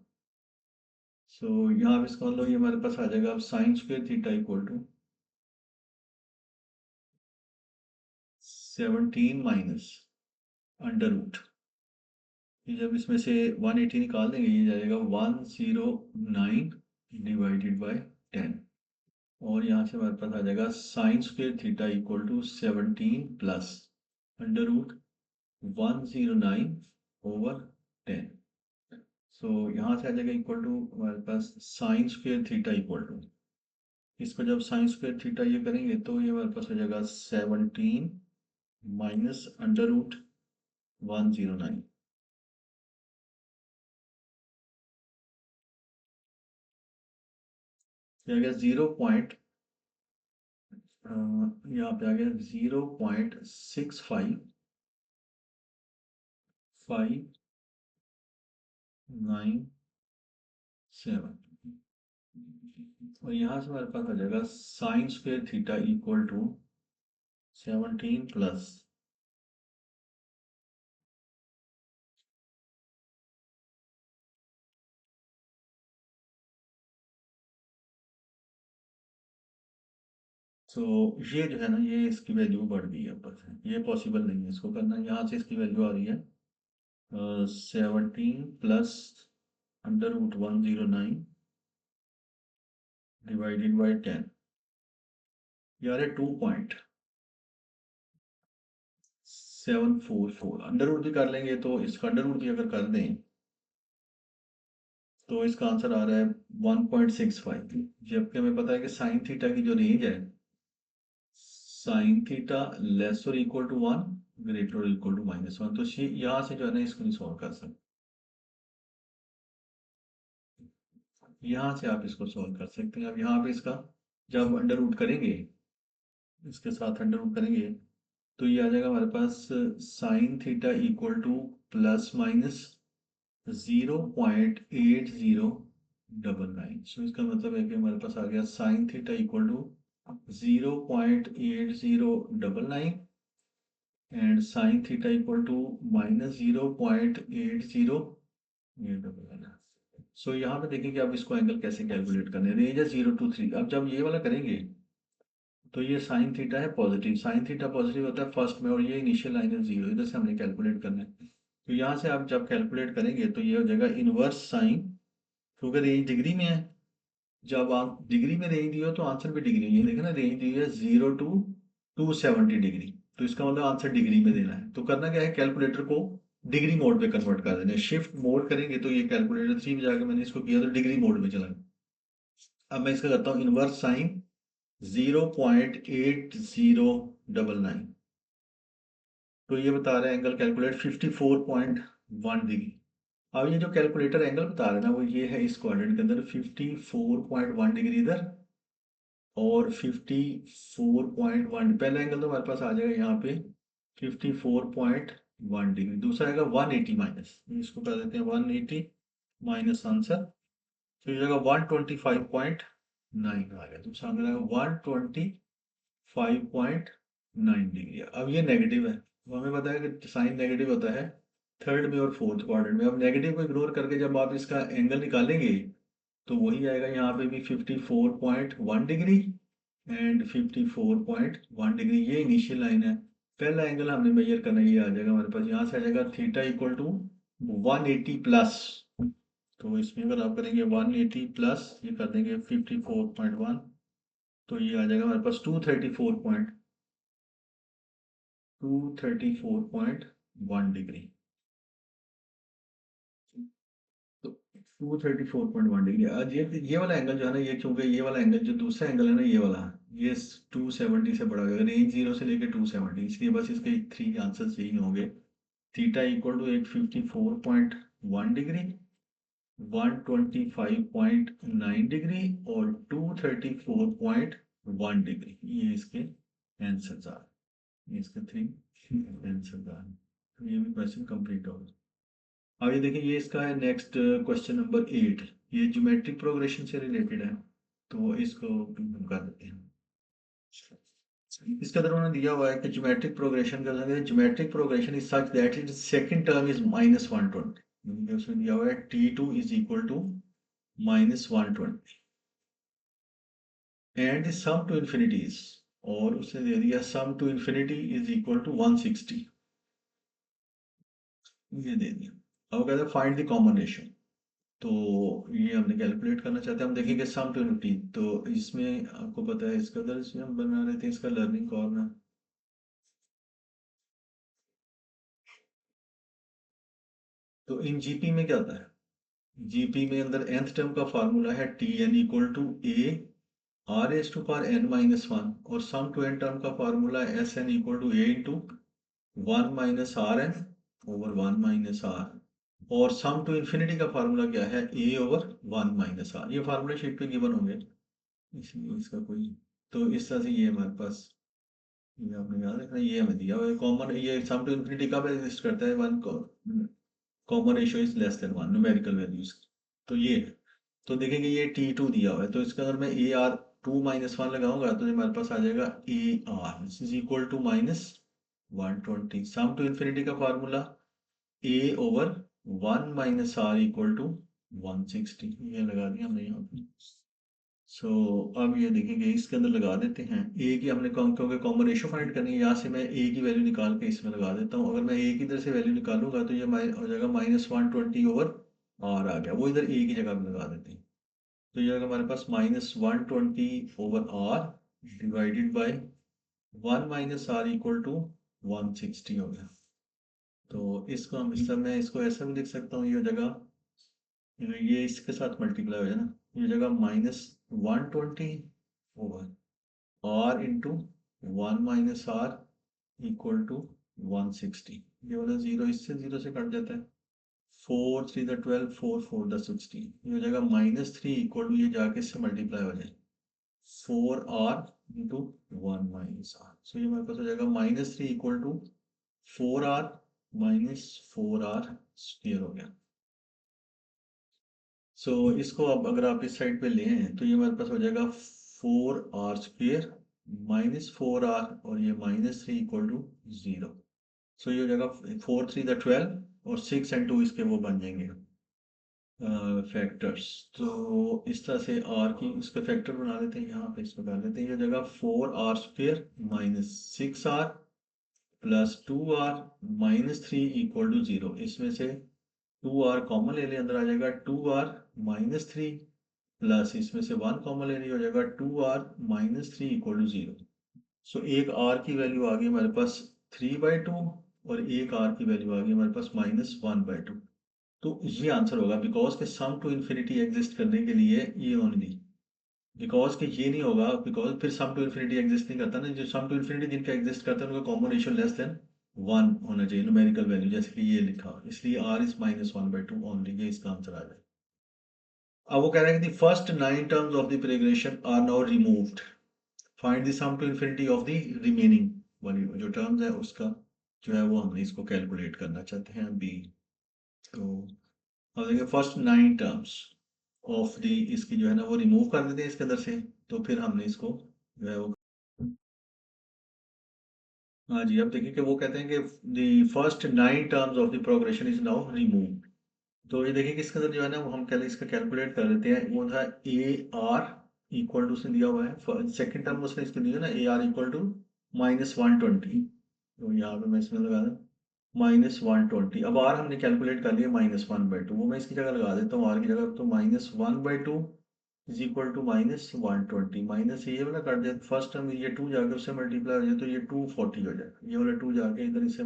सो यहाँ पे इसका मतलब ये हमारे पास आ जाएगा अब sine square theta equal to 17 minus under root, ये जब इसमें से 180 निकाल देंगे ये जाएगा 109 डिवाइडेड बाय 10, और यहाँ से हमारे पास आ जाएगा sine square theta equal to 17 plus under root 109 over 10। So यहाँ से आ जाएगा इक्वल टू हमारे पास sine square theta equal to, इसको जब साइन स्क्वायर थीटा ये करेंगे तो ये हमारे पास हो जाएगा 17 माइनस अंडर रूट 109, ये आ गया यहाँ पे आ गया 0.6597, और यहाँ से हमारे पास आ जाएगा sine square theta equal to 17 plus तो ये जो है ना, ये इसकी वैल्यू बढ़ गई है ऊपर से, ये पॉसिबल नहीं है इसको करना, यहाँ से इसकी वैल्यू आ रही है 17 plus under root 109 divided by 10, यार है 2.744, अंडर रूट भी कर लेंगे तो इसका अंडर रूट भी अगर कर दें तो इसका आंसर आ रहा है 1.65, जबकि हमें पता है कि साइन थीटा की जो रेंज है, साइन थीटा लेस और इक्वल टू 1 ग्रेटर और इक्वल टू -1, तो यहाँ से जो है ना इसको नहीं सॉल्व कर सकते, यहाँ से आप इसको सॉल्व कर सकते हैं। अब यहाँ पे इसका जब अंडर रूट करेंगे, इसके साथ अंडर रूट करेंगे तो ये आ जाएगा हमारे पास sine theta equal to plus minus 0.8099। So इसका मतलब है कि हमारे पास आ गया sine theta equal to 0.8099 and sine theta equal to minus 0.8099। So यहाँ पे देखिए कि आप इसको एंगल कैसे कैलकुलेट करने, रेंज है 0 to 3। अब जब ये वाला करेंगे तो ये साइन थीटा है पॉजिटिव, साइन थीटा पॉजिटिव होता है फर्स्ट में, और ये इनिशियल लाइन है 0, इधर से हमने कैलकुलेट करना है। तो यहाँ से आप जब कैलकुलेट करेंगे तो ये हो जाएगा इनवर्स साइन, क्योंकि रेंज डिग्री में है, जब आप डिग्री में रेंज दी हो तो आंसर भी डिग्री में, ये देखो ना रेंज दी है 0 to 270 डिग्री, तो इसका मतलब आंसर डिग्री में देना है। तो करना क्या है, कैलकुलेटर को डिग्री मोड पे कन्वर्ट कर देना है, शिफ्ट मोड करेंगे तो ये कैलकुलेटर 3 में जाकर मैंने इसको किया तो डिग्री मोड में चला गया। अब मैं इसका करता हूँ इनवर्स साइन 0.8099, तो ये बता रहा है एंगल कैलकुलेट 54.1 डिग्री। अब ये जो कैलकुलेटर एंगल बता रहा है ना वो ये है इस क्वाड्रेंट के अंदर 54.1 डिग्री इधर और 54.1, पहला एंगल तो हमारे पास आ जाएगा यहाँ पे 54.1 डिग्री, दूसरा आएगा 180 माइनस, इसको कर देते हैं 180 माइनस आंसर, तो ये जाएगा 125.9 आ गया, दूसरा आंसर आएगा 125.9 डिग्री। अब ये नेगेटिव है, तो हमें पता है कि साइन नेगेटिव होता है थर्ड में और फोर्थ क्वाड्रेंट में। अब नेगेटिव को इग्नोर करके जब आप इसका एंगल निकालेंगे तो वही आएगा यहाँ पे भी 54.1 डिग्री एंड 54.1 डिग्री, ये इनिशियल लाइन है। पहला एंगल हमने मेजर करना, ये आ जाएगा हमारे पास, यहाँ से आ जाएगा थीटा इक्वल टू 180 प्लस, तो इसमें अगर आप करेंगे 180 प्लस ये कर देंगे 54.1, तो ये आ जाएगा हमारे पास 234.1 डिग्री। तो 234.1 डिग्री, आज ये वाला एंगल जो है ना, ये क्योंकि ये वाला एंगल जो दूसरा एंगल है ना ये वाला, ये 270 से बड़ा होगा, रेंज 0 से लेकर 270, इसलिए बस इसके 3 आंसर्स यही होंगे। Theta equal to 854.1 degree, 125.9 degree और 234.1 डिग्री, ये इसके आंसर्स आ, ये इसके 3 आंसर्स आ। तो ये भी क्वेश्चन कंप्लीट हो गया। आगे देखिए ये इसका है नेक्स्ट क्वेश्चन नंबर 8, ये ज्योमेट्रिक प्रोग्रेशन से रिलेटेड है, तो इसको हम कर देते हैं। इसके अंदर उन्होंने दिया हुआ है कि ज्योमेट्रिक प्रोग्रेशन का, geometric progression is such that it second term is -120, उसमें दिया हुआ है t2 is equal to -120 and sum to infinity is, और उसने दे दिया sum to infinity is equal to 160, ये दे दिया। अब कहते हैं फाइंड द कॉमन रेशियो, तो ये हमने कैलकुलेट करना चाहते हैं। हम देखेंगे सम टू इनफिनिटी, तो इसमें आपको पता है इसका अंदर इसमें हम बना रहे थे इसका लर्निंग कॉर्नर, तो इन जीपी में क्या होता है, जीपी में अंदर nth टर्म का फार्मूला है T n equal to a r s to power n minus one, और सम टू एन टर्म का फार्मूला है s n equal to a into 1 - rn over 1 - r, और सम टू इन्फिनिटी का formula क्या है a over 1 - r, ये formula sheet पे given होंगे, इसलिए इसका कोई, तो इस तरह से ये हमारे पास, ये आपने याद रखना, ये हमें दिया हुआ है कॉमन, ये सम टू इन्फिनिटी कब एग्जिस्ट करता है, one common ratio is less than one, numerical values, तो ये है। तो देखेंगे ये T2 दिया हुआ है, तो इसका अगर मैं ए आर 2 - 1 लगाऊंगा तो ये हमारे पास आ जाएगा A R is equal to -120, sum to infinity का formula A over 1 - r equal to 160, ये लगा दिया हमने यहाँ पे। सो अब ये देखेंगे इसके अंदर लगा देते हैं ए की, हमने क्योंकि कॉमन रेशियो फाइंड करनी है, यहाँ से मैं ए की वैल्यू निकाल के इसमें लगा देता हूँ। अगर मैं ए की इधर से वैल्यू निकालूंगा तो ये हो जाएगा -120 ओवर आर आ गया, वो इधर ए की जगह पे लगा देते हैं, तो ये आएगा हमारे पास -120 over r divided by 1 - r equal to 160 हो गया। तो इसको हम इस समय इसको ऐसा भी लिख सकता हूँ, ये हो जाएगा, ये इसके साथ मल्टीप्लाई हो जाए ना, ये जगह -120 over r into 1 - r equal to 160, ये वाला जीरो इससे जीरो से कट जाता है, 4 3 12, 4 4 16, ये हो जाएगा -3 इक्वल टू, ये जाके इससे मल्टीप्लाई हो जाए 4r इंटू 1 माइनस आर। सो ये हमारे पास हो जाएगा -3 equal to 4r minus 4r square हो गया। सो इसको अब अगर आप इस साइड पे ले हैं तो ये हमारे पास हो जाएगा 4r स्क्वायर माइनस 4r और ये -3 इक्वल टू 0। सो ये हो जाएगा 4 3 द 12 और 6 एंड 2 इसके वो बन जाएंगे फैक्टर्स। तो इस तरह से आर की इसके फैक्टर बना लेते हैं, यहाँ पे इसको कर लेते हैं। ये जगह 4r square minus 6r plus 2r minus 3 equal to 0। इसमें से 2r कॉमन ले लें, अंदर आ जाएगा 2r माइनस 3 प्लस इसमें से 1 कॉमन ले लें, हो जाएगा 2r माइनस 3 इक्वल टू 0। सो एक r की वैल्यू आ गई हमारे पास 3/2 और एक r की वैल्यू आ गई हमारे पास -1/2। तो ये आंसर होगा, बिकॉज के सम टू इन्फिनिटी एग्जिस्ट करने के लिए ये ओनली, बिकॉज के ये नहीं होगा, बिकॉज फिर सम टू इन्फिनिटी एग्जिस्ट नहीं करता ना। जो सम टू इन्फिनिटी जिनका एग्जिस्ट करता है उनका कॉमन रेशियो लेस देन 1 होना चाहिए, न्यूमेरिकल वैल्यू, जैसे कि ये लिखा, इसलिए r इज -1/2 ओनली, ये इसका आंसर आ जाए। अब वो कह रहे हैं कि the first 9 terms of the progression are now removed, find the sum to infinity of the remaining वाली जो टर्म्स है उसका जो है वो हमने इसको कैलकुलेट करना चाहते हैं बी। तो अब देखिए फर्स्ट 9 टर्म्स ऑफ दी इसकी जो है ना वो रिमूव कर देते हैं इसके अंदर से, तो फिर हमने इसको जो है वो, हाँ जी, अब देखिए कि वो कहते हैं कि the first 9 terms of the progression is now remove. तो ये देखिए कि इसके अंदर जो है ना वो हम पहले इसका कैलकुलेट कर लेते हैं। वो था ए आर इक्वल टू उसने दिया हुआ है, सेकेंड टर्म उसने इसको दिया ना, ए आर इक्वल टू -120। तो यहाँ पे मैं इसमें लगा दूँ -120। अब आर हमने कैलकुलेट कर लिया -1/2, वो मैं इसकी जगह लगा देता हूँ आर की जगह। तो -1/2 इज इक्वल टू -120, माइनस ये वाला कट जाए, फर्स्ट टर्म ये 2 जाकर उससे मल्टीप्लाई हो जाए तो ये 240 हो जाए, ये वाला 2 जाके इधर इससे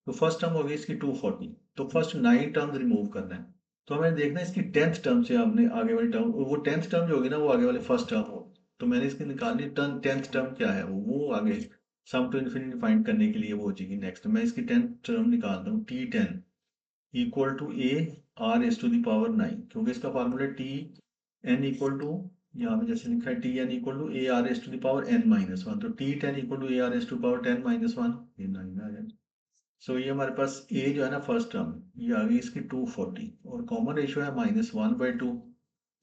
तो फर्स्ट टर्म हो गई इसकी 240। तो फर्स्ट 9 टर्म्स रिमूव करना है, तो हमें देखना है इसकी 10th टर्म से आपने आगे वाली टर्म, वो 10th टर्म जो होगी ना वो आगे वाले फर्स्ट टर्म हो। तो मैंने इसकी निकालनी टर्म 10th टर्म क्या है, वो आगे सम टू इन्फिनिटी फाइंड करने के लिए वो हो जाएगी नेक्स्ट। मैं इसकी 10th टर्म निकालता हूँ, T10 equal to a r s to the power 9, क्योंकि इसका फार्मूला टी एन इक्वल टू, यहाँ पे जैसे लिखा है T n equal to a r s to the power n-1, तो T10 equal to a r s to power 10-1, ये 9 आ जाएगा। सो ये हमारे पास ए जो है ना फर्स्ट टर्म ये आ गई इसकी 240 और कॉमन रेशियो है -1/2,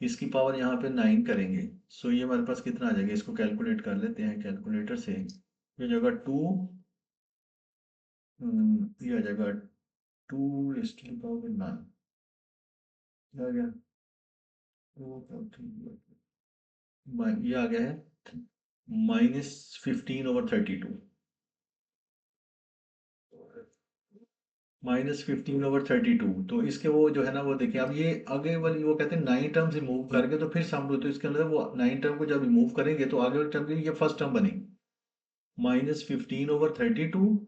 इसकी पावर यहाँ पे 9 करेंगे। सो ये हमारे पास कितना आ जाएगा, इसको कैलकुलेट कर लेते हैं कैलकुलेटर से। ये जगह 2, ये आ जाएगा 2 9 आ गया, ये आ गया है -15/32, -15/32। तो इसके वो जो है ना वो देखिए, अब ये आगे वाली वो कहते हैं 9 टर्म रिमूव करके तो फिर सम, तो इसके अंदर वो 9 टर्म को जब रिमूव करेंगे तो आगे वाली टर्म की ये फर्स्ट टर्म बनेगी -15/32,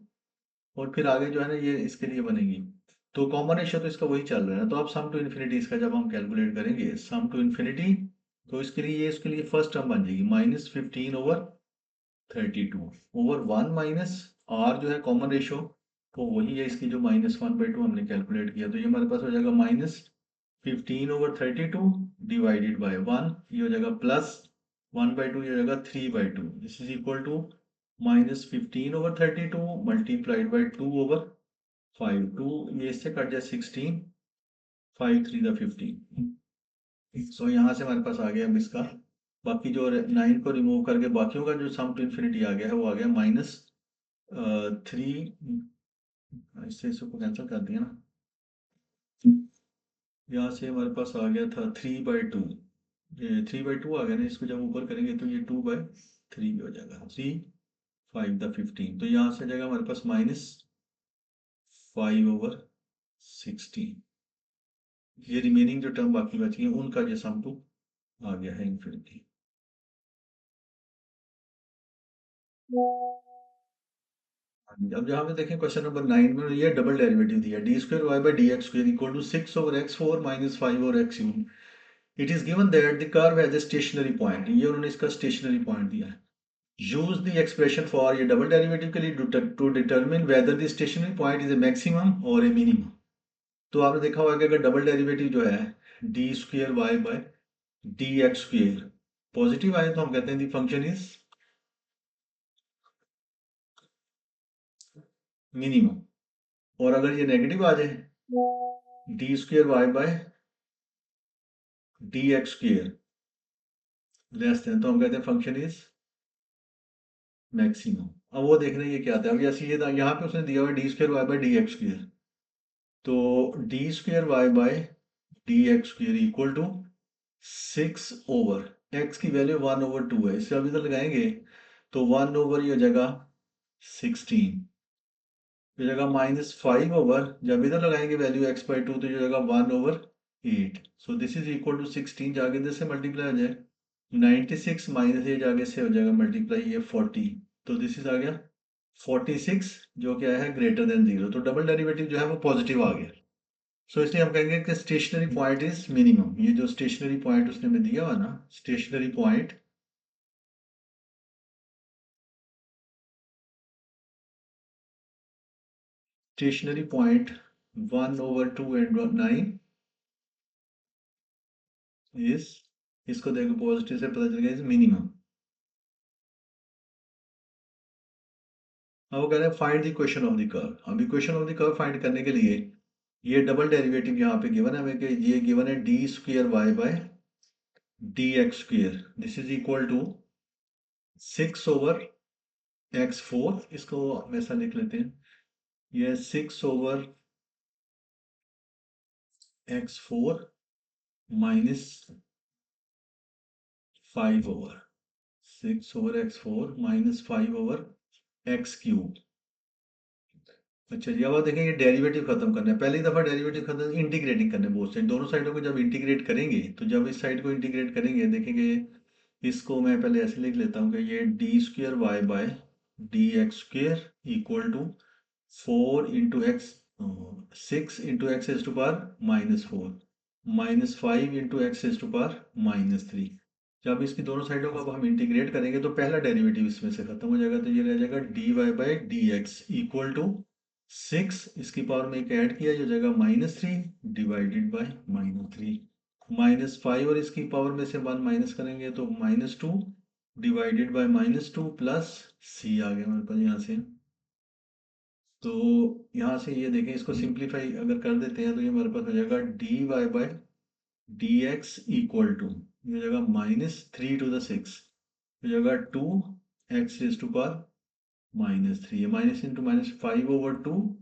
और फिर आगे जो है ना ये इसके लिए बनेगी। तो कॉमन रेशियो तो इसका वही चल रहा है ना। तो अब सम टू इन्फिनिटी इसका जब हम कैलकुलेट करेंगे सम टू इन्फिनिटी, तो इसके लिए ये इसके लिए फर्स्ट टर्म बन जाएगी -15/32 ओवर 1 माइनस आर जो है कॉमन रेशियो, तो वही है इसकी जो -1/2 हमने कैलकुलेट किया। तो ये हमारे पास हो जाएगा -15/32 डिवाइडेड बाय 1, ये हो जाएगा +1/2, ये हो जाएगा 3/2। This is equal to -15/32 multiplied by 2/5, 2 ये इससे कट जाए 16, 5 3 द 15। सो यहाँ से हमारे पास आ गया अब इसका, बाकी जो 9 को रिमूव करके बाकियों का जो सम टू इन्फिनिटी आ गया है वो आ गया -3, इससे इसको कैंसिल कर दिया ना, यहाँ से हमारे पास आ गया था 3/2, ये 3/2 आ गया ना, इसको जब ऊपर करेंगे तो ये 2/3 भी हो जाएगा, 3 5 द 15। तो यहाँ से आ जाएगा हमारे पास -5/16। ये रिमेनिंग जो टर्म बाकी बची है उनका जो सम टू आ गया है इन्फिनिटी। अब यहाँ पे देखें क्वेश्चन नंबर 9 में ये डबल डेरिवेटिव दिया, d²y/dx² equal to 6/x4 minus 5/x3। It is given that the curve has a stationary point, ये उन्होंने इसका स्टेशनरी पॉइंट दिया है। यूज द एक्सप्रेशन फॉर, ये डबल डेरिवेटिव के लिए, to determine whether the stationary point is a maximum और a minimum. तो आपने देखा होगा कि अगर डबल डेरिवेटिव जो है d² y/dx², पॉजिटिव आए तो हम कहते हैं दी फंक्शन इज मिनिमम, और अगर ये नेगेटिव आ जाए d square Y by D x square less than, तो हम कहते हैं फंक्शन इज मैक्सिमम। अब वो देखने ये क्या आता है, अब जैसे ये यहाँ पे उसने दिया हुआ D square Y by D x square, तो D square Y by D x square equal to 6 over x की वैल्यू 1/2 है, इससे अब इधर लगाएंगे तो 1/, ये जगह 16, ये जगह -5 ओवर, जब इधर लगाएंगे वैल्यू x/2 तो ये जगह 1/8, so this is equal to 16, जाके इधर से मल्टीप्लाई हो जाए 96 माइनस ये जाके से हो जाएगा मल्टीप्लाई ये 40, तो दिस इज आ गया 46, जो क्या है ग्रेटर देन 0, तो डबल डेरिवेटिव जो है वो पॉजिटिव आ गया। सो इसलिए हम कहेंगे कि स्टेशनरी पॉइंट इज मिनिमम। ये जो स्टेशनरी पॉइंट उसने में दिया हुआ ना, stationary point stationary point 1/2 and 9 is, इसको देखो पॉजिटिव से पता चल गया इज मिनिमम। अब वो कह रहे हैं find the equation of the curve. अब equation of the curve find करने के लिए ये डबल डेरिवेटिव यहाँ पे गिवन है हमें कि ये गिवन है d square Y by D x square, this is equal to 6/x4, इसको हम ऐसा लिख लेते हैं, ये 6/x4 minus 5/, 6/x4 minus 5/x3। अच्छा जी, अब आप देखें ये डेरिवेटिव खत्म करना है, पहली दफा डेरिवेटिव खत्म, इंटीग्रेटिंग करने बोथ साइड, दोनों साइडों को जब इंटीग्रेट करेंगे, तो जब इस साइड को इंटीग्रेट करेंगे देखेंगे, इसको मैं पहले ऐसे लिख लेता हूँ कि ये d square Y by D x square equal to 4 × x 6 × x⁻⁻4 -5 × x⁻³ जब इसकी दोनों साइडों को अब हम इंटीग्रेट करेंगे तो पहला डेरिवेटिव इसमें से खत्म हो जाएगा, तो ये रह जाएगा d Y by D x equal to 6, इसकी पावर में एक ऐड किया जो जगह -3 डिवाइडेड बाय -3, -5 और इसकी पावर में से 1 माइनस करेंगे तो -2 डिवाइडेड बाय -2 प्लस सी आ गया हमारे पास यहाँ से। तो यहाँ से ये देखें, इसको सिंप्लीफाई अगर कर देते हैं तो ये हमारे पास हो जाएगा d y by D x equal to, ये जगह -3 to the 6, ये जगह 2 x⁻³ है, minus into minus 5/2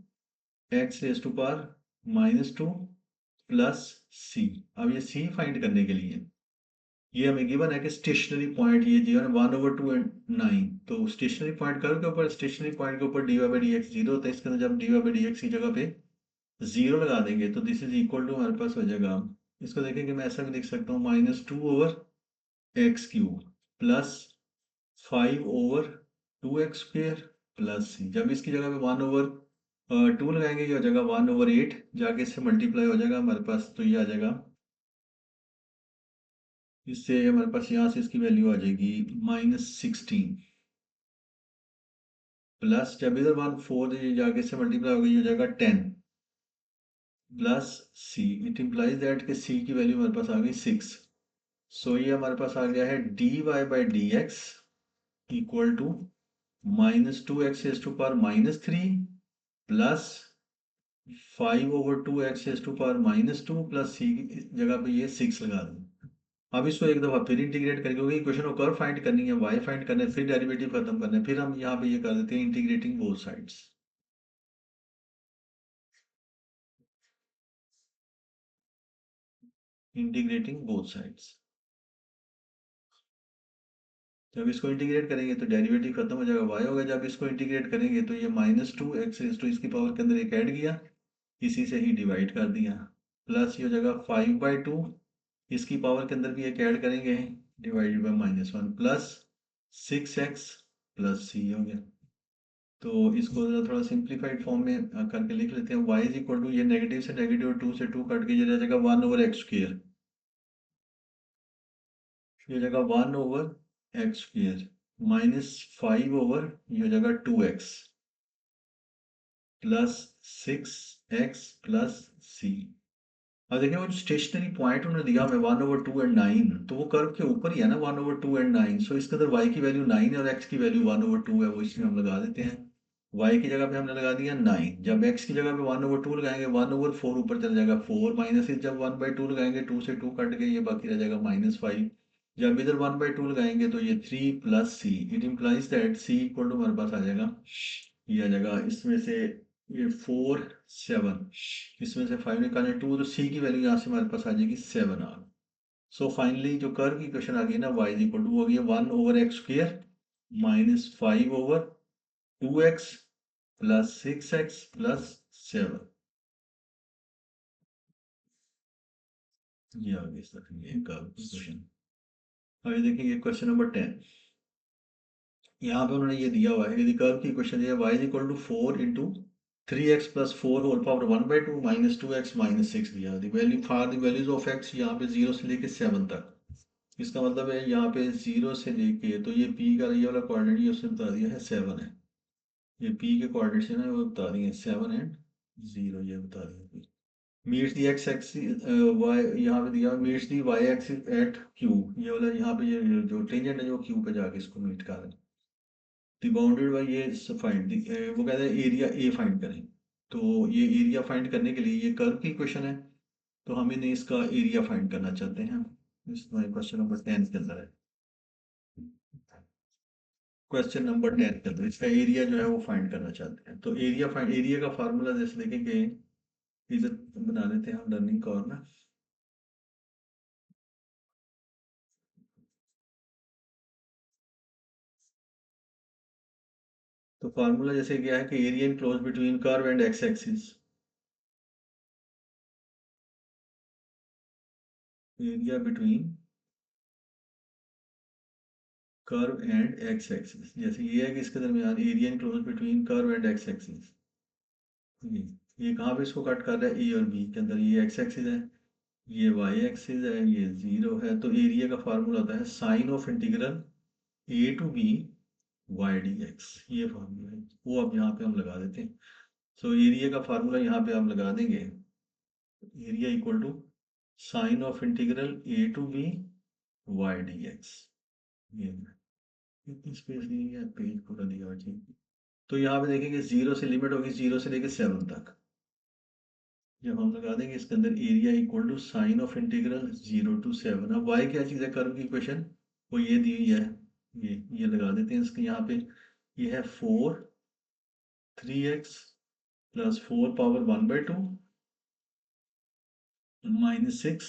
x⁻² plus C. अब ये सी फाइंड करने के लिए ये हमें गिवन है कि स्टेशनरी पॉइंट ये जो है 1/2 and 9, तो स्टेशनरी पॉइंट कर्व के ऊपर, स्टेशनरी पॉइंट के ऊपर d Y by D x zero होता है, इसके अंदर जब d Y by D x की जगह पे 0 लगा देंगे तो दिस इज इक्वल टू हमारे पास हो जाएगा, इसको देखेंगे मैं ऐसा भी लिख सकता हूँ -2/x³ प्लस 5/2x² प्लस सी। जब इसकी जगह पे 1/2 लगाएंगे ये हो जाएगा 1/8, जाके इससे मल्टीप्लाई हो जाएगा हमारे पास, तो ये आ जाएगा, इससे हमारे पास यहाँ से इसकी वैल्यू आ जाएगी -16 प्लस, जब इधर 1/4 ये जाके से मल्टीप्लाई हो गई हो जाएगा 10 plus C, it implies that कि सी की वैल्यू हमारे पास आ गई 6, सो ये हमारे पास आ गया है D Y by D x equal to -2x⁻³ plus 5/2x⁻² plus C की जगह पे ये 6 लगा दें। अब इसको एक दफा फिर इंटीग्रेट करके, क्योंकि इक्वेशन को कर्व फाइंड करनी है, वाई फाइंड करना है, फिर डेरिवेटिव खत्म करना है, फिर हम यहाँ पे ये कर देते हैं integrating both sides, integrating both sides. जब इसको इंटीग्रेट करेंगे तो डेरिवेटिव खत्म हो जाएगा, वाई होगा, जब इसको इंटीग्रेट करेंगे तो ये -2x⁻² इसकी पावर के अंदर एक ऐड किया, इसी से ही डिवाइड कर दिया, प्लस ये हो जाएगा 5/2, इसकी पावर के अंदर भी एक ऐड करेंगे divided by -1 plus 6x plus C हो गया। तो इसको जरा थोड़ा सिंप्लीफाइड फॉर्म में करके लिख लेते हैं, y इज इक्वल टू, ये नेगेटिव से नेगेटिव 2 से 2 कट के ये रह जाएगा 1/x², ये जगह 1/x² -5 ये हो जाएगा 2x plus 6x plus C. अब देखिए वो स्टेशनरी पॉइंट उन्होंने दिया हमें 1/2 एंड 9, तो वो कर्व के ऊपर ही है ना 1/2 एंड 9, सो इसके अंदर y की वैल्यू 9 है और x की वैल्यू 1/2 है, वो इसमें हम लगा देते हैं। y की जगह पे हमने लगा दिया 9, जब x की जगह पे 1/2 लगाएंगे 1/4 ऊपर चला जाएगा 4 माइनस, जब 1/2 लगाएंगे 2 से 2 कट के ये बाकी रह जाएगा -5, जब इधर 1/2 लगाएंगे तो ये 3 plus c, it implies that c equal to हमारे पास आ जाएगा, ये आ जाएगा इसमें से ये 4 7, इसमें से 5 निकालें 2, तो c की वैल्यू यहाँ से हमारे पास आ जाएगी 7 आ। सो फाइनली जो कर्व की क्वेश्चन आ गई ना y इक्वल टू हो गई 1/x² -5/2x plus 6x plus 7, ये आ गई सर ये कर्व की क्वेश्चन। अभी देखिए क्वेश्चन नंबर 10, यहाँ पे उन्होंने ये दिया हुआ है, यदि कर्व की क्वेश्चन दिया y equal to 4 into 3x plus 4 whole power 1/2 -2x -6 दिया, the value for the values of x यहाँ पे 0 से लेके 7 तक, इसका मतलब है यहाँ पे 0 से लेके, तो ये p का ये वाला कोऑर्डिनेट ये उसने बता दिया है 7 है, ये p के कोऑर्डिनेट्स है ना वो बता दिए 7 एंड 0, ये बता दिया। मीट्स दी x एक्सिस y, यहाँ पे दिया meets the y axis at q, ये वाला यहाँ पे ये जो टेंजेंट है जो q पे जाके इसको मीट कर रहा है, दी बाउंडेड बाय ये फाइंड, वो कहते हैं एरिया ए फाइंड करें, तो ये एरिया फाइंड करने के लिए ये कर्व की क्वेश्चन है, तो हम इन्हें इसका एरिया फाइंड करना चाहते हैं, इस क्वेश्चन नंबर 10 के अंदर है, क्वेश्चन नंबर 10 के अंदर इसका एरिया जो है वो फाइंड करना चाहते हैं, तो एरिया फाइंड, एरिया का फार्मूला जैसे देखेंगे, इधर बना लेते हैं हम लर्निंग कॉर्नर, तो फार्मूला जैसे क्या है कि area enclose between curve and x axis, area between curve and x axis, जैसे ये है कि इसके दरमियान area enclose between curve and x axis, ये ये कहाँ पे इसको कट कर रहा है, ए और बी के अंदर, ये एक्स एक्सिस है, ये वाई एक्सिस है, ये 0 है, तो एरिया का फार्मूला होता है sign of integral a to b y d x, ये फार्मूला है, वो अब यहाँ पे हम लगा देते हैं, सो एरिया का फार्मूला यहाँ पे हम लगा देंगे, area equal to sign of integral a to b y d x, ये इतनी स्पेस नहीं है, पेज पूरा दिया हुआ ठीक, तो यहाँ पे देखेंगे 0 से लिमिट होगी 0 से लेके 7 तक, जब हम लगा देंगे इसके अंदर area equal to sign of integral 0 to 7, अब y क्या चीज़ है कर्व की इक्वेशन, वो ये दी हुई है, ये लगा देते हैं इसके यहाँ पे, ये है 4 3x plus 4 power 1/2 -6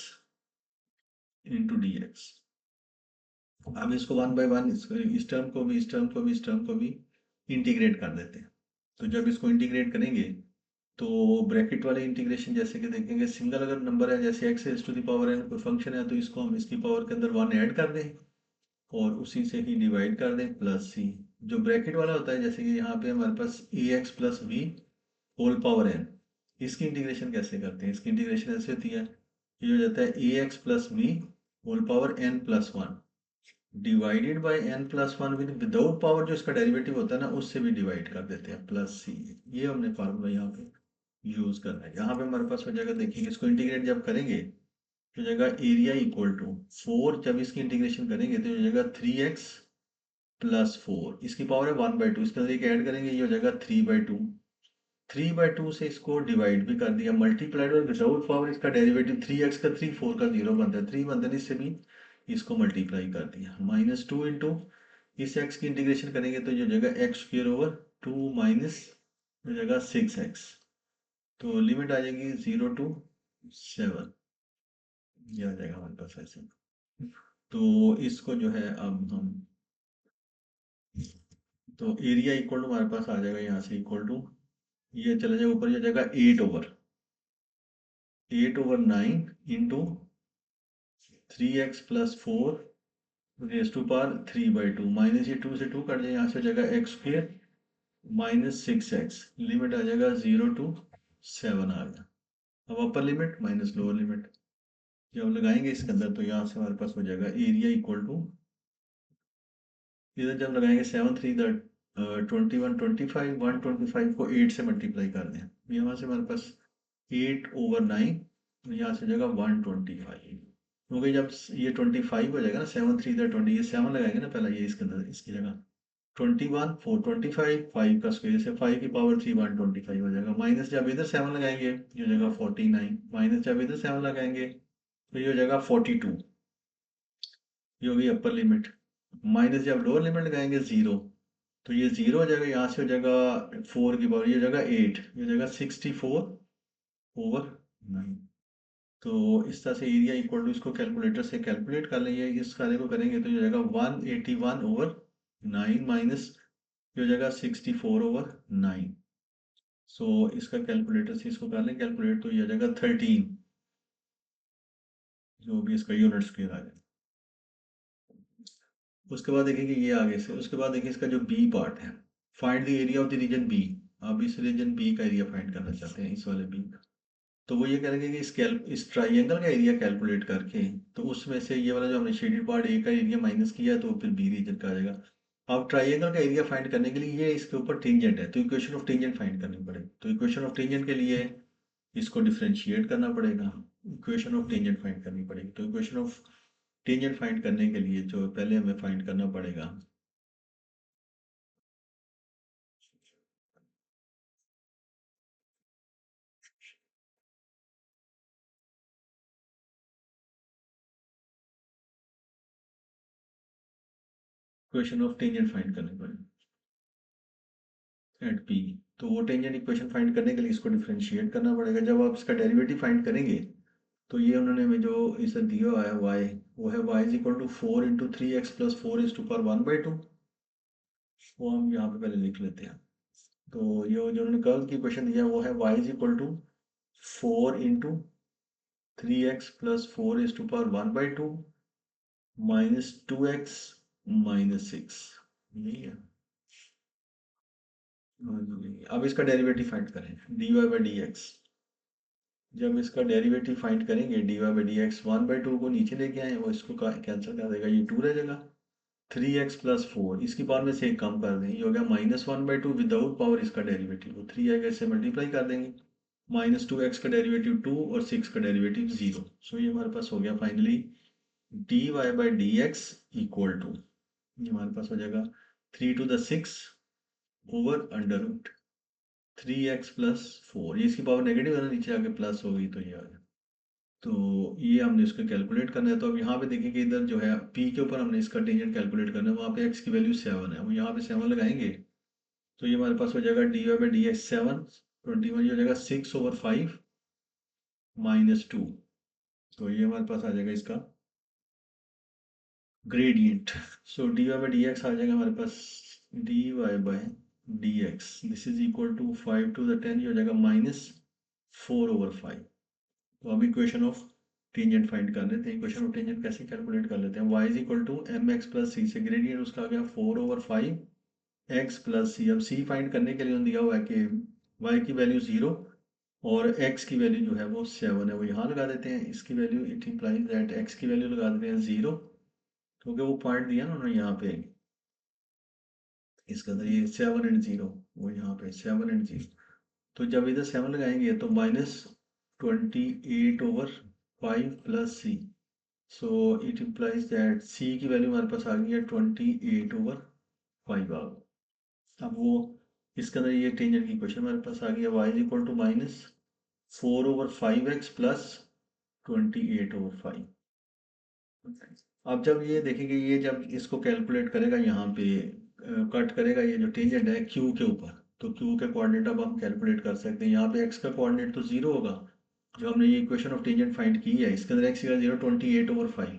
into D x, अब इसको 1/1 इस टर्म को भी इस टर्म को भी इस टर्म को भी इंटीग्रेट कर देते हैं, तो जब इसको इंटीग्रेट करेंगे तो ब्रैकेट वाले इंटीग्रेशन जैसे कि देखेंगे, सिंगल अगर नंबर है जैसे x to the power n कोई फंक्शन है, तो इसको हम इसकी पावर के अंदर 1 ऐड कर दें और उसी से ही डिवाइड कर दें प्लस c, जो ब्रैकेट वाला होता है जैसे कि यहाँ पे हमारे पास ax plus b whole power n, इसकी इंटीग्रेशन कैसे करते हैं, इसकी इंटीग्रेशन ऐसे होती है, ये हो जाता है ax plus b whole power n plus 1 divided by n plus 1 without power, जो इसका डेरिवेटिव होता है ना उससे भी डिवाइड कर देते हैं प्लस c, ये हमने फार्मूला यहाँ पे यूज करना है, यहाँ पे हमारे पास हो जाएगा, देखिए इसको इंटीग्रेट जब करेंगे तो हो जाएगा एरिया इक्वल टू 4, जब इसकी इंटीग्रेशन करेंगे तो हो जाएगा 3x प्लस 4, इसकी पावर है 1/2, इसके अंदर एक ऐड करेंगे ये हो जाएगा 3/2, 3/2 से इसको डिवाइड भी कर दिया, मल्टीप्लाइड और विदाउट पावर इसका डेरिवेटिव 3x का 3 4 का 0 बनता है, 3 बनता है, इससे भी इसको मल्टीप्लाई कर दिया, -2 इंटू इस x की इंटीग्रेशन करेंगे तो ये हो जाएगा x² माइनस हो जाएगा 6x, तो लिमिट आ जाएगी 0 to 7, ये आ जाएगा हमारे पास ऐसे, तो इसको जो है अब हम, तो एरिया इक्वल टू हमारे पास आ जाएगा यहाँ से इक्वल टू, ये चला जाएगा ऊपर, ये जाएगा 8/9 into 3x plus 4 raise to power 3/2 minus, ये 2 से 2 कट जाए, यहाँ से हो जाएगा x² माइनस 6x, लिमिट आ जाएगा 0 to 7 आ गया, अब upper limit minus lower limit जब लगाएंगे इसके अंदर, तो यहाँ से हमारे पास हो जाएगा एरिया इक्वल टू, इधर जब लगाएंगे 7 3 21 25, 125 को 8 से मल्टीप्लाई कर दें, ये वहाँ से हमारे पास 8/9 यहाँ से हो जाएगा 125, क्योंकि जब ये 25 हो जाएगा ना, 7 3 20, ये 7 लगाएंगे ना पहले, ये इसके अंदर इसकी जगह 21 425, 5 का स्क्वायर से 5 की पावर 3 125 हो जाएगा। माइनस जब इधर 7 लगाएंगे ये हो जाएगा 49, माइनस जब इधर 7 लगाएंगे तो ये हो जाएगा 42, ये होगी अपर लिमिट। माइनस जब लोअर लिमिट लगाएंगे 0, तो ये 0 हो जाएगा, यहाँ से हो जाएगा 4 की पावर, ये हो जाएगा 8, ये हो जाएगा 64/9। तो इस तरह से एरिया इक्वल टू, इसको कैलकुलेटर से कैलकुलेट कर लेंगे, इस कार्य को करेंगे तो ये हो जाएगा 181/9 माइनस ये हो जाएगा 64/9। सो इसका कैलकुलेटर से इसको कर लें कैलकुलेट, तो ये हो जाएगा 13, जो भी इसका यूनिट स्क्वायर आ जाए। उसके बाद देखेंगे ये आगे से, उसके बाद देखिए इसका जो बी पार्ट है, find the area of the region b. अब इस रीजन बी का एरिया फाइंड करना चाहते हैं, इस वाले बी का। तो वो ये करेंगे कि इस ट्राइंगल का एरिया कैलकुलेट करके, तो उसमें से ये वाला जो हमने शेडेड पार्ट ए का एरिया माइनस किया तो फिर बी रीजन का आ जाएगा। अब ट्राइंगल का एरिया फाइंड करने के लिए ये इसके ऊपर टेंजेंट है, तो इक्वेशन ऑफ टेंजेंट फाइंड करनी पड़ेगी। तो इक्वेशन ऑफ टेंजेंट के लिए इसको डिफरेंशिएट करना पड़ेगा, इक्वेशन ऑफ टेंजेंट फाइंड करनी पड़ेगी। तो इक्वेशन ऑफ टेंजेंट फाइंड करने के लिए जो पहले हमें फाइंड करना पड़ेगा, इक्वेशन ऑफ टेंजेंट फाइंड करनी पड़ेगी एट पी। तो वो टेंजेंट इक्वेशन फाइंड करने के लिए इसको डिफरेंशिएट करना पड़ेगा। जब आप इसका डेरिवेटिव फाइंड करेंगे तो ये उन्होंने हमें जो इसे दिया हुआ है y, वो है y is equal to 4 × 3x plus 4⁴ वो हम यहाँ पे पहले लिख लेते हैं। तो ये जो उन्होंने कर्व की इक्वेशन दिया है वो है y is equal to 4 × 3x plus 4⁴ minus 2x minus 6, यही है। अब इसका डेरिवेटिव फाइंड करें dy/dx। जब इसका डेरिवेटिव फाइंड करेंगे dy/dx, 1/2 को नीचे लेके आए, वो इसको कैंसिल कर देगा, ये 2 रह जाएगा। 3x प्लस 4 इसकी पावर में से एक कम कर दें, ये हो गया -1/2 विदाउट पावर इसका डेरिवेटिव, वो 3 आएगा, इससे मल्टीप्लाई कर देंगे। -2x का डेरिवेटिव 2 और 6 का डेरिवेटिव 0। सो ये हमारे पास हो गया फाइनली dy/dx इक्वल टू, ये हमारे पास हो जाएगा 3⁶ over under root 3x plus 4, ये इसकी पावर नेगेटिव है ना, नीचे आके प्लस हो गई तो ये आ गया। तो ये हमने इसको कैलकुलेट करना है। तो अब यहाँ पे देखिए कि इधर जो है p के ऊपर हमने इसका टेंजेंट कैलकुलेट करना है, वहाँ पे x की वैल्यू 7 है, वो यहाँ पे 7 लगाएंगे तो ये हमारे पास हो जाएगा dy/dx 7 21, ये हो जाएगा 6/5 माइनस 2। तो ये हमारे पास आ जाएगा इसका ग्रेडियंट। सो dy/dx आ जाएगा हमारे पास dy/dx, this is equal to 5⁻⁻, ये हो जाएगा -4/5। तो अब इक्वेशन ऑफ टेंजेंट फाइंड कर लेते हैं। इक्वेशन ऑफ टेंजेंट कैसे कैलकुलेट कर लेते हैं, y is equal to mx plus C, से ग्रेडियंट उसका आ गया 4/5 x प्लस सी। अब c फाइंड करने के लिए उन्होंने दिया हुआ है कि y की वैल्यू 0 और x की वैल्यू जो है वो 7 है, वो यहाँ लगा देते हैं। इसकी value it implies that x की वैल्यू लगा देते हैं 0, क्योंकि वो पॉइंट दिया ना उन्होंने यहाँ पे इसके अंदर, ये 7 और 0, वो यहाँ पे 7 और 0। तो जब इधर 7 लगाएंगे तो -28/5 plus C. So it implies that C की वैल्यू हमारे पास आ गई है 28/5 आ गई। अब वो इसके अंदर ये टेंजेंट की क्वेश्चन हमारे पास आ गया, y is equal to -4/5x plus 28/5। अब जब ये देखेंगे, ये जब इसको कैलकुलेट करेगा यहाँ पे कट करेगा ये जो टेंजेंट है क्यू के ऊपर, तो क्यू के कोऑर्डिनेट अब हम कैलकुलेट कर सकते हैं। यहाँ पे एक्स का कोऑर्डिनेट तो 0 होगा, जो हमने ये इक्वेशन ऑफ टेंजेंट फाइंड की है इसके अंदर एक्स का 0 28/5।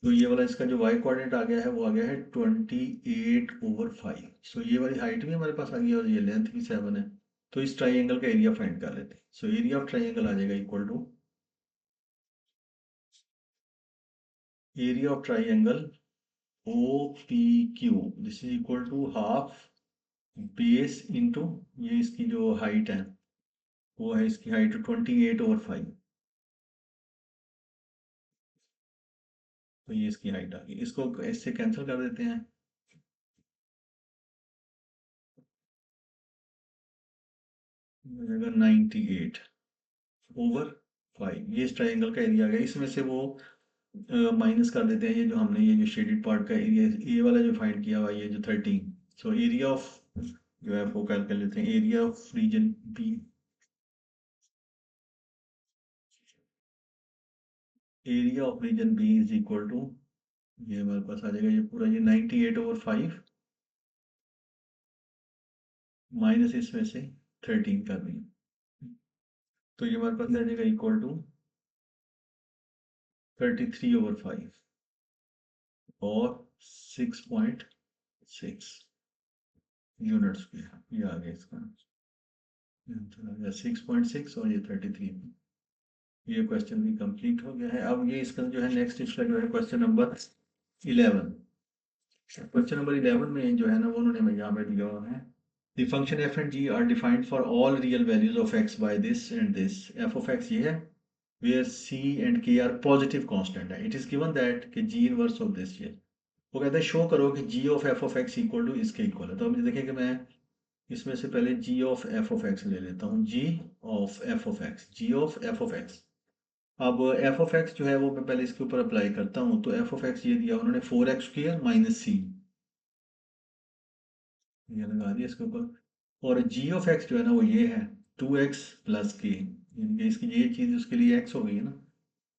तो ये वाला इसका जो वाई कोऑर्डिनेट आ गया है वो आ गया है 28/5। सो ये वाली हाइट भी हमारे पास आ गई और ये लेंथ भी 7 है। तो इस ट्राइंगल का एरिया फाइंड कर लेते हैं। सो एरिया ऑफ ट्राइंगल आ जाएगा equal to area of triangle OPQ, this is equal to half base into ये इसकी जो हाइट है, वो है इसकी हाइट 28/5। तो ये इसकी हाइट आ गई, इसको इससे कैंसिल कर देते हैं, हो जाएगा 98/5 5, ये इस ट्राइंगल का एरिया आ गया। इसमें से वो माइनस कर देते हैं ये जो हमने ये जो शेडेड पार्ट का एरिया ए वाला जो फाइंड किया हुआ ये जो 13, सो एरिया ऑफ जो है वो कैलकुलेट लेते हैं, area of region b, area of region b is equal to, ये हमारे पास आ जाएगा ये पूरा ये 98/5 माइनस इसमें से 13 कर देंगे, तो ये हमारे पास आ जाएगा इक्वल टू 33/5 और 6.6 यूनिट स्क्वायर, ये आ गया इसका आंसर, 6.6 और ये 33। ये क्वेश्चन भी कंप्लीट हो गया है। अब ये इसका जो है नेक्स्ट इसका जो है क्वेश्चन नंबर 11। क्वेश्चन नंबर 11 में जो है ना वो उन्होंने हमें यहाँ पे दिया हुआ है, the function f and g are defined for all real values of x by this and this, f of x ये है where c and k are positive constant है, it is given that कि g inverse of this ये, वो कहते हैं show करो कि g of f of x equal to इसके इक्वल है। तो अब मुझे देखें कि मैं इसमें से पहले g of f of x ले लेता हूँ, g of f of x, g of f of x। अब f of x जो है वो मैं पहले इसके ऊपर अप्लाई करता हूँ, तो f of x ये दिया उन्होंने 4x² माइनस c, ये लगा दिया इसके ऊपर, और g of x जो है ना वो ये है 2x प्लस k, यानी कि इसकी ये चीज़ उसके लिए x हो गई है ना,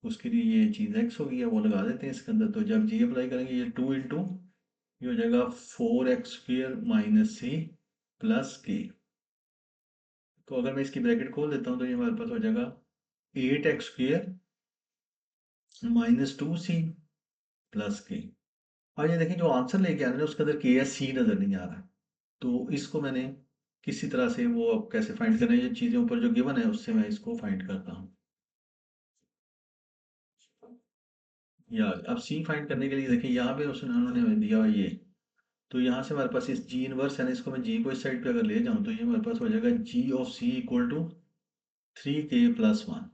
उसके लिए ये चीज़ x हो गई है, वो लगा देते हैं इसके अंदर। तो जब g अप्लाई करेंगे ये 2 इंटू ये हो जाएगा 4x² minus c plus k। तो अगर मैं इसकी ब्रैकेट खोल देता हूँ तो ये हमारे पास हो जाएगा 8x² माइनस 2c प्लस के। और ये देखें जो आंसर लेके आ रहे हैं उसके अंदर के एस सी नज़र नहीं आ रहा, तो इसको मैंने किसी तरह से वो अब कैसे फाइंड करना है, ये चीज़ें ऊपर जो गिवन है उससे मैं इसको फाइंड करता हूँ। या अब सी फाइंड करने के लिए देखिए यहाँ पे उसने उन्होंने हमें दिया हुआ ये, तो यहाँ से हमारे पास इस जी इनवर्स है ना, इसको मैं जी को इस साइड पे अगर ले जाऊँ तो ये हमारे पास हो जाएगा G of C equal to 3k+1।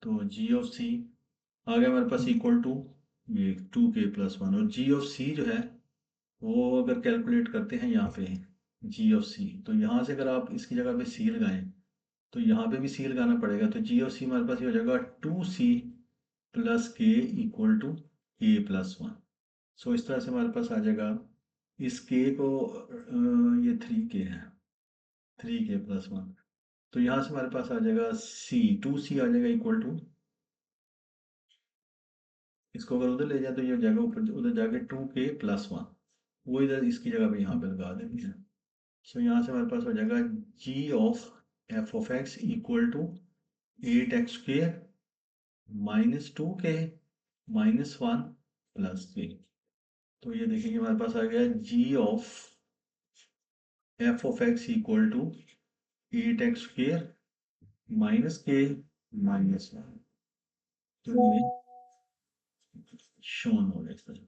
तो जी ऑफ सी आ गया हमारे पास इक्वल टू ये 2k+1, और जी ऑफ सी जो है वो अगर कैलकुलेट करते हैं यहाँ पे जी ऑफ सी, तो यहाँ से अगर आप इसकी जगह पे सी लगाएं तो यहाँ पे भी सी लगाना पड़ेगा, तो जी ऑफ सी हमारे पास ये हो जाएगा 2c प्लस के इक्वल टू k+1। सो इस तरह से हमारे पास आ जाएगा इस के को ये 3k है, 3k+1, तो यहाँ से हमारे पास आ जाएगा सी 2c आ जाएगा इक्वल टू, इसको अगर उधर ले जाए तो ये हो जाएगा ऊपर उधर जाके 2k+1, वो इधर इसकी जगह पे यहाँ पे लगा देंगे। सो यहाँ से हमारे पास हो जाएगा G of F of x equal to 8x² minus 2k minus 1 plus K. तो ये देखेंगे हमारे पास आ गया G of F of x equal to 8x² minus K minus 1, तो ये शोन हो गया इस तरह।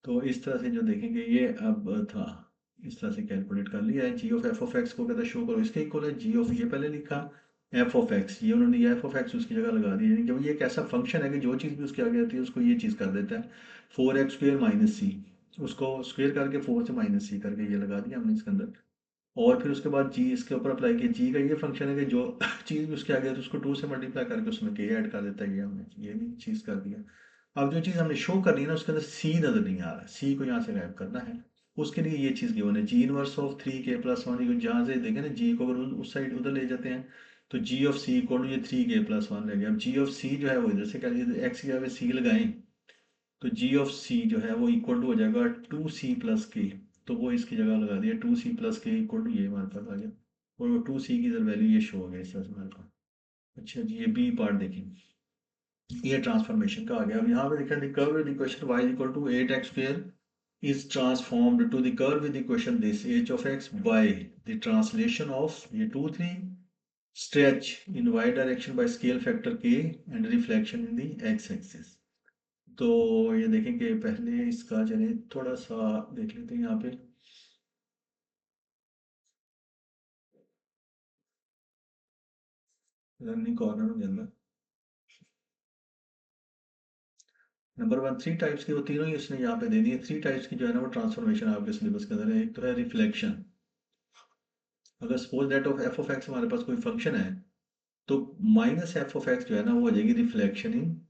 तो इस तरह से जो देखेंगे ये अब था, इस तरह से कैलकुलेट कर लिया है। जी ऑफ एफ ऑफ एक्स को कहता है शो करो इसके इक्वल है, जी ऑफ ये पहले लिखा, एफ ऑफ एक्स ये उन्होंने एफ ऑफ एक्स उसकी जगह लगा दी, यानी कि ये एक ऐसा फंक्शन है कि जो चीज़ भी उसके आगे आती है उसको ये चीज़ कर देता है। 4x² माइनस सी, उसको स्क्वेयर करके 4 से माइनस सी करके ये लगा दिया हमने इसके अंदर, और फिर उसके बाद जी इसके ऊपर अप्लाई किया। जी का ये फंक्शन है कि जो चीज़ भी उसके आगे है तो उसको 2 से मल्टीप्लाई करके उसमें के ऐड कर देता है, ये हमने ये भी चीज़ कर दिया। अब जो चीज़ हमने शो करनी है ना उसके अंदर सी नज़र नहीं आ रहा, सी को यहाँ से गायब करना है, उसके लिए ये चीज़ गिवन है जी इनवर्स ऑफ 3k+1, जहाँ से देखें ना जी को अगर उस साइड उधर ले जाते हैं तो जी ऑफ सी इक्वल टू ये 3k+1 ले गया। अब जी ऑफ सी जो है वो इधर से क्या एक्स की जगह सी लगाएं तो जी ऑफ सी जो है वो इक्वल टू हो जाएगा 2c प्लस के, तो वो इसकी जगह लगा दिया 2c प्लस के इक्वल टू ये हमारे पास आ गया, और वो 2c की इधर वैल्यू ये शो हो गया इस तरह से हमारे पास। अच्छा जी ये बी पार्ट देखें, ये ट्रांसफॉर्मेशन का आ गया। अब यहाँ पे देखा the curve with equation y equal to 8x² is transformed to the curve with the equation this h of x by the translation of ये 2 3 stretch in y direction by scale factor k and reflection in the x axis। तो ये देखें कि पहले इसका चले थोड़ा सा देख लेते हैं यहाँ पे, रनिंग कॉर्नर के अंदर नंबर 1 3 टाइप्स की, वो तीनों ही उसने यहाँ पे दे दी है। 3 टाइप्स की जो है ना वो ट्रांसफॉर्मेशन आपके सिलेबस के अंदर है। एक तो है रिफ्लेक्शन, अगर suppose that of F of x हमारे पास कोई फंक्शन है तो माइनस एफ ऑफ एक्स जो है ना वो हो जाएगी reflection in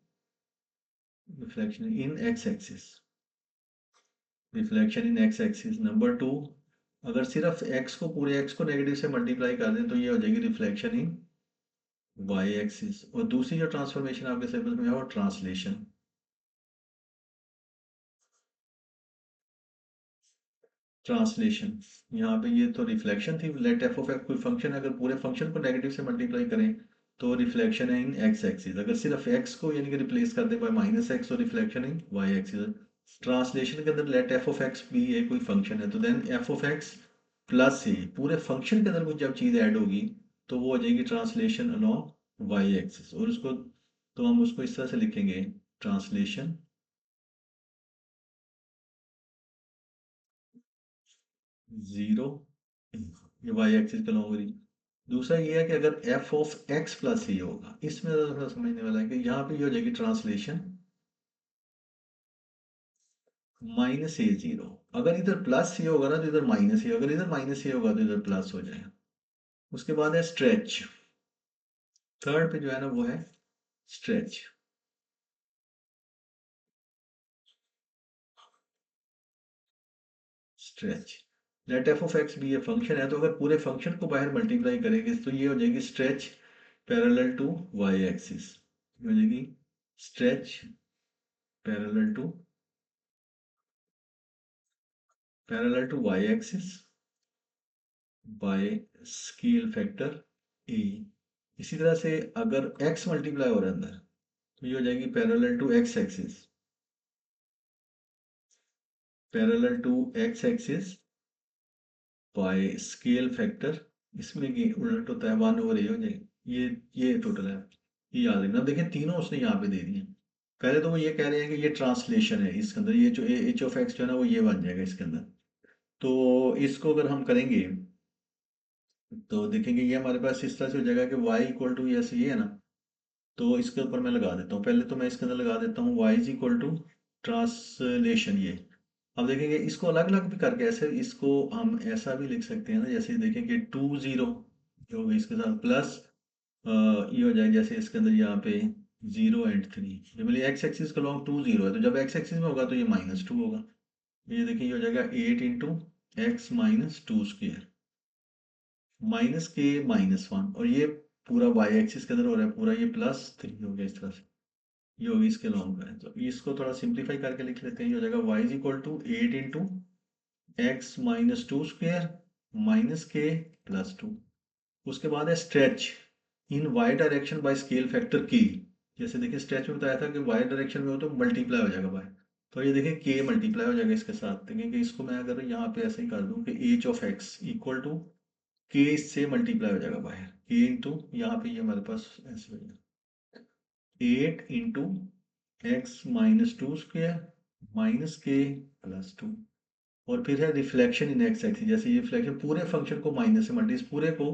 x axis. Reflection in x axis. Number two, अगर सिर्फ एक्स को पूरे एक्स को नेगेटिव से मल्टीप्लाई कर दें तो ये हो जाएगी रिफ्लेक्शन इन वाई एक्सिस। और दूसरी जो ट्रांसफॉर्मेशन आपके सिलेबस में है वो ट्रांसलेशन। ट्रांसलेशन, यहाँ पे ये तो रिफ्लेक्शन थी, लेट एफ ऑफ एक्स कोई फंक्शन, अगर पूरे फंक्शन को नेगेटिव से मल्टीप्लाई करें तो रिफ्लेक्शन है इन एक्स एक्सिस। अगर सिर्फ एक्स को यानी कि रिप्लेस कर दें बाय माइनस एक्स तो reflection in y axis. Translation के अंदर लेट एफ ऑफ एक्स भी ये कोई फंक्शन है तो then f of x plus से पूरे फंक्शन के अंदर कुछ जब चीज़ ऐड होगी तो वो हो जाएगी ट्रांसलेशन अलॉन्ग वाई एक्सिस। और उसको तो हम उसको इस तरह से लिखेंगे, ट्रांसलेशन जीरो, ये वाई एक्सिस के अलॉन्ग होगी। दूसरा ये है कि अगर एफ ऑफ एक्स प्लस ये होगा, इसमें थोड़ा समझने वाला है कि यहाँ पे ये हो जाएगी ट्रांसलेशन माइनस ए जीरो। अगर इधर प्लस ये होगा ना तो इधर माइनस ए, अगर इधर माइनस ए होगा तो इधर प्लस हो जाएगा। उसके बाद है स्ट्रेच। थर्ड पे जो है ना वो है stretch. Stretch, let f of x भी ये फंक्शन है तो अगर पूरे फंक्शन को बाहर मल्टीप्लाई करेंगे तो ये हो जाएगी stretch parallel to Y axis. हो जाएगी stretch parallel to Y axis by scale factor A. इसी तरह से अगर x मल्टीप्लाई हो रहा है अंदर तो ये हो जाएगी parallel to x axis, parallel to x axis by scale factor. इसमें ये उलट होता है, 1/a हो जाएगी। ये टोटल है, ये याद रखना। अब देखिए तीनों उसने यहाँ पे दे दिए। पहले तो वो ये कह रहे हैं कि ये ट्रांसलेशन है, इसके अंदर ये जो एच ऑफ एक्स जो है ना वो ये बन जाएगा इसके अंदर। तो इसको अगर हम करेंगे तो देखेंगे ये हमारे पास इस तरह से हो जाएगा कि y इक्वल टू ऐसे ये है ना, तो इसके ऊपर मैं लगा देता हूँ। पहले तो मैं इसके अंदर लगा देता हूँ y is equal to translation ये। अब देखेंगे इसको अलग अलग भी करके, ऐसे इसको हम ऐसा भी लिख सकते हैं ना, जैसे देखेंगे 2 0 जो होगा इसके साथ प्लस ये हो जाएगा जैसे इसके अंदर यहाँ पे 0 और 3। जब मेरी एक्स एक्सिस का लॉन्ग 2 0 है तो जब एक्स एक्सिस में होगा तो ये -2 होगा। ये देखिए ये हो जाएगा 8 × x - 2² -k - 1। और ये पूरा वाई एक्सिस के अंदर हो रहा है, पूरा ये +3 हो गया इस तरह से। ये होगी इसके लॉन्ग का है तो इसको थोड़ा सिंप्लीफाई करके लिख लेते हैं। ये हो जाएगा y is equal to 8 × x - 2² -k + 2। उसके बाद है stretch in y direction by scale factor k। जैसे देखिए स्ट्रेच में बताया था कि y डायरेक्शन में हो तो मल्टीप्लाई हो जाएगा बाय, तो ये देखिए k मल्टीप्लाई हो जाएगा इसके साथ। देखिए कि इसको मैं अगर यहाँ पे ऐसे ही कर दूं कि h of x equal to k इससे मल्टीप्लाई हो जाएगा बाहर, k इंटू यहाँ पे ये हमारे पास ऐसे हो जाएगा 8 × x - 2² -k + 2। और फिर है रिफ्लेक्शन इन एक्स एक्सिस। जैसे ये रिफ्लेक्शन पूरे फंक्शन को माइनस से मल्टी इस पूरे को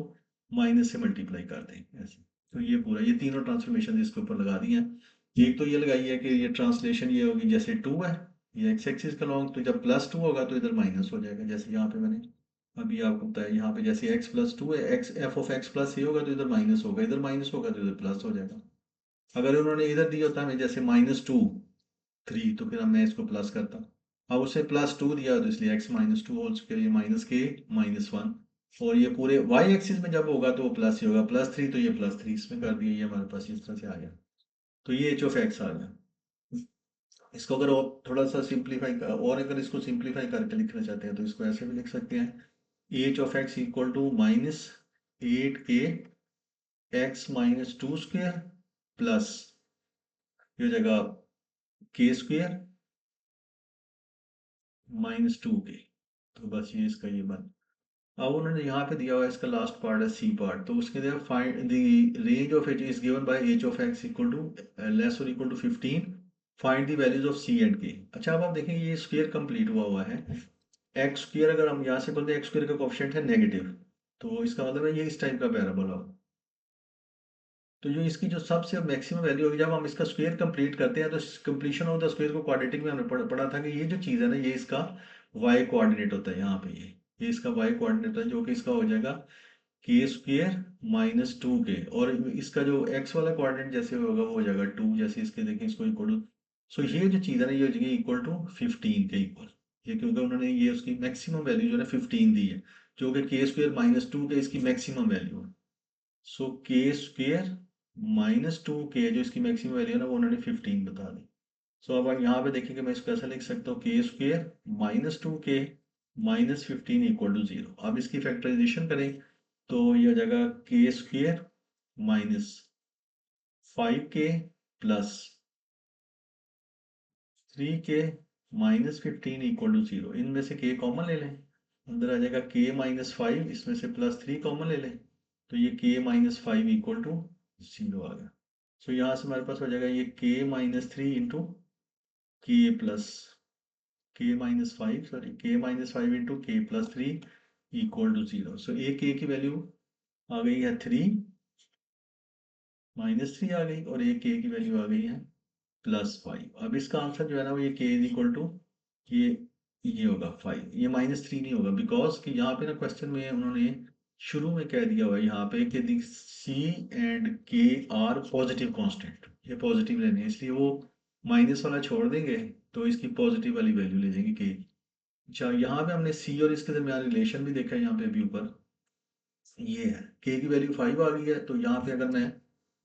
माइनस से मल्टीप्लाई कर दें ऐसे। तो ये पूरा ये तीनों ट्रांसफॉर्मेशन इसके ऊपर लगा दी हैं। एक तो ये लगाई है कि ये ट्रांसलेशन ये होगी जैसे 2 है ये एक्स एक्सिस का लॉन्ग, तो जब +2 होगा तो इधर माइनस हो जाएगा। जैसे यहाँ पे मैंने अभी आपको बताया, यहाँ पे जैसे x + 2 है, x F of x plus ये होगा तो इधर माइनस होगा, इधर माइनस होगा तो इधर प्लस हो जाएगा। अगर उन्होंने इधर दिया होता हमें जैसे -2 3 तो फिर हम मैं इसको प्लस करता। अब उसे +2 दिया तो इसलिए x - 2 होल स्क्वायर ये -k - 1। और ये पूरे y एक्सिस में जब होगा तो वो प्लस ही होगा, +3 तो ये +3 इसमें कर दिया, ये हमारे पास इस तरह से आ गया। तो ये एच ऑफ एक्स आ गया। इसको अगर और थोड़ा सा सिंप्लीफाई और अगर इसको सिंप्लीफाई करके लिखना चाहते हैं तो इसको ऐसे भी लिख सकते हैं, h of x equal to -8k x - 2² plus ये हो जाएगा k² -2k। तो बस ये इसका ये बन। अब उन्होंने यहाँ पे दिया हुआ है इसका लास्ट पार्ट है सी पार्ट, तो उसके लिए find the range of H is given by H of x equal to less और equal to 15। Find the values of C and K. अच्छा अब आप देखेंगे ये स्क्वायर कंप्लीट हुआ हुआ है। एक्स स्क्वायर अगर हम यहाँ से बोलते हैं एक्स स्क्वायर का कोएफिशिएंट है नेगेटिव, तो इसका मतलब है ये इस टाइप का पैराबोला होगा। तो जो इसकी जो सबसे मैक्सिमम वैल्यू होगी जब हम इसका स्क्वायर कंप्लीट करते हैं तो कंप्लीशन ऑफ द स्क्वायर को क्वाड्रेटिक में हमने पढ़ा था कि ये जो चीज़ है ना ये इसका वाई कोऑर्डिनेट होता है। यहाँ पे ये इसका वाई कोऑर्डिनेट है जो कि इसका हो जाएगा के स्क्वेयर माइनस 2k, और इसका जो x वाला कोऑर्डिनेट जैसे होगा वो हो जाएगा 2, जैसे इसके देखें इसको इक्वल टू, सो ये जो चीज़ है ना ये हो जाएगी इक्वल टू 15 के इक्वल। ये क्योंकि उन्होंने ये उसकी मैक्सिमम वैल्यू जो है 15 दी है, जो कि के स्क्वेयर माइनस 2k इसकी मैक्सिमम वैल्यू है। सो के स्क्वेयर माइनस 2k जो इसकी मैक्सिमम वैल्यू है ना वो उन्होंने 15 बता दी। सो अब यहाँ पे देखेंगे, मैं इसको ऐसा लिख सकता हूँ k square minus 2k minus 15 equal to 0। अब इसकी फैक्टराइजेशन करें तो ये हो जाएगा k square minus 5k plus 3k minus 15 equal to 0। इनमें से k कॉमन ले लें, अंदर आ जाएगा k माइनस 5, इसमें से प्लस 3 कॉमन ले लें, तो ये k माइनस 5 इक्वल टू 0 आ गया। सो यहाँ से हमारे पास हो जाएगा ये k माइनस 3 इंटू के plus k minus 5, sorry k minus 5 into के प्लस 3 इक्वल टू 0। सो एक k की वैल्यू आ गई है 3 माइनस 3 आ गई, और एक k की वैल्यू आ गई है +5। अब इसका आंसर जो है ना वो ये k इज इक्वल टू ये ये होगा 5, ये -3 नहीं होगा, बिकॉज कि यहाँ पे ना क्वेश्चन में उन्होंने शुरू में कह दिया हुआ है यहाँ पे कि the c and k are positive constant, ये पॉजिटिव लेने हैं, इसलिए वो माइनस वाला छोड़ देंगे तो इसकी पॉजिटिव वाली वैल्यू ले लेंगे k। अच्छा, यहाँ पे हमने c और इसके दरमियान रिलेशन भी देखा है, यहाँ पे अभी ऊपर ये है k की वैल्यू 5 आ गई है, तो यहाँ पे अगर मैं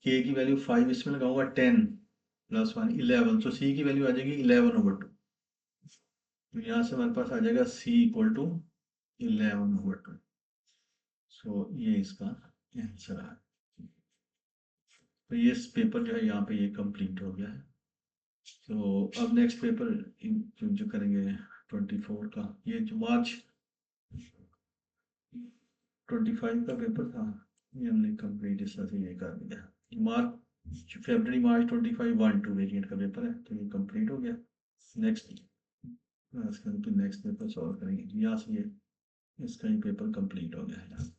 k की वैल्यू 5 इसमें लगाऊंगा 10 प्लस 1 11, तो c की वैल्यू आ जाएगी 11/2। तो यहाँ से हमारे पास आ जाएगा c इक्वल टू 11/2। सो ये इसका आंसर है। तो ये पेपर जो है यहाँ पे ये कंप्लीट हो गया है। तो अब नेक्स्ट पेपर जो करेंगे 24 का, ये जो मार्च 25 का पेपर था ये हमने कंप्लीट इस तरह से ये कर दिया। मार्च फरवरी मार्च 25 1-2 वेरिएंट का पेपर है, तो ये कंप्लीट हो गया। नेक्स्ट नेक्स्ट पेपर सॉल्व करेंगे, यहाँ से ये इसका ही पेपर कंप्लीट हो गया है।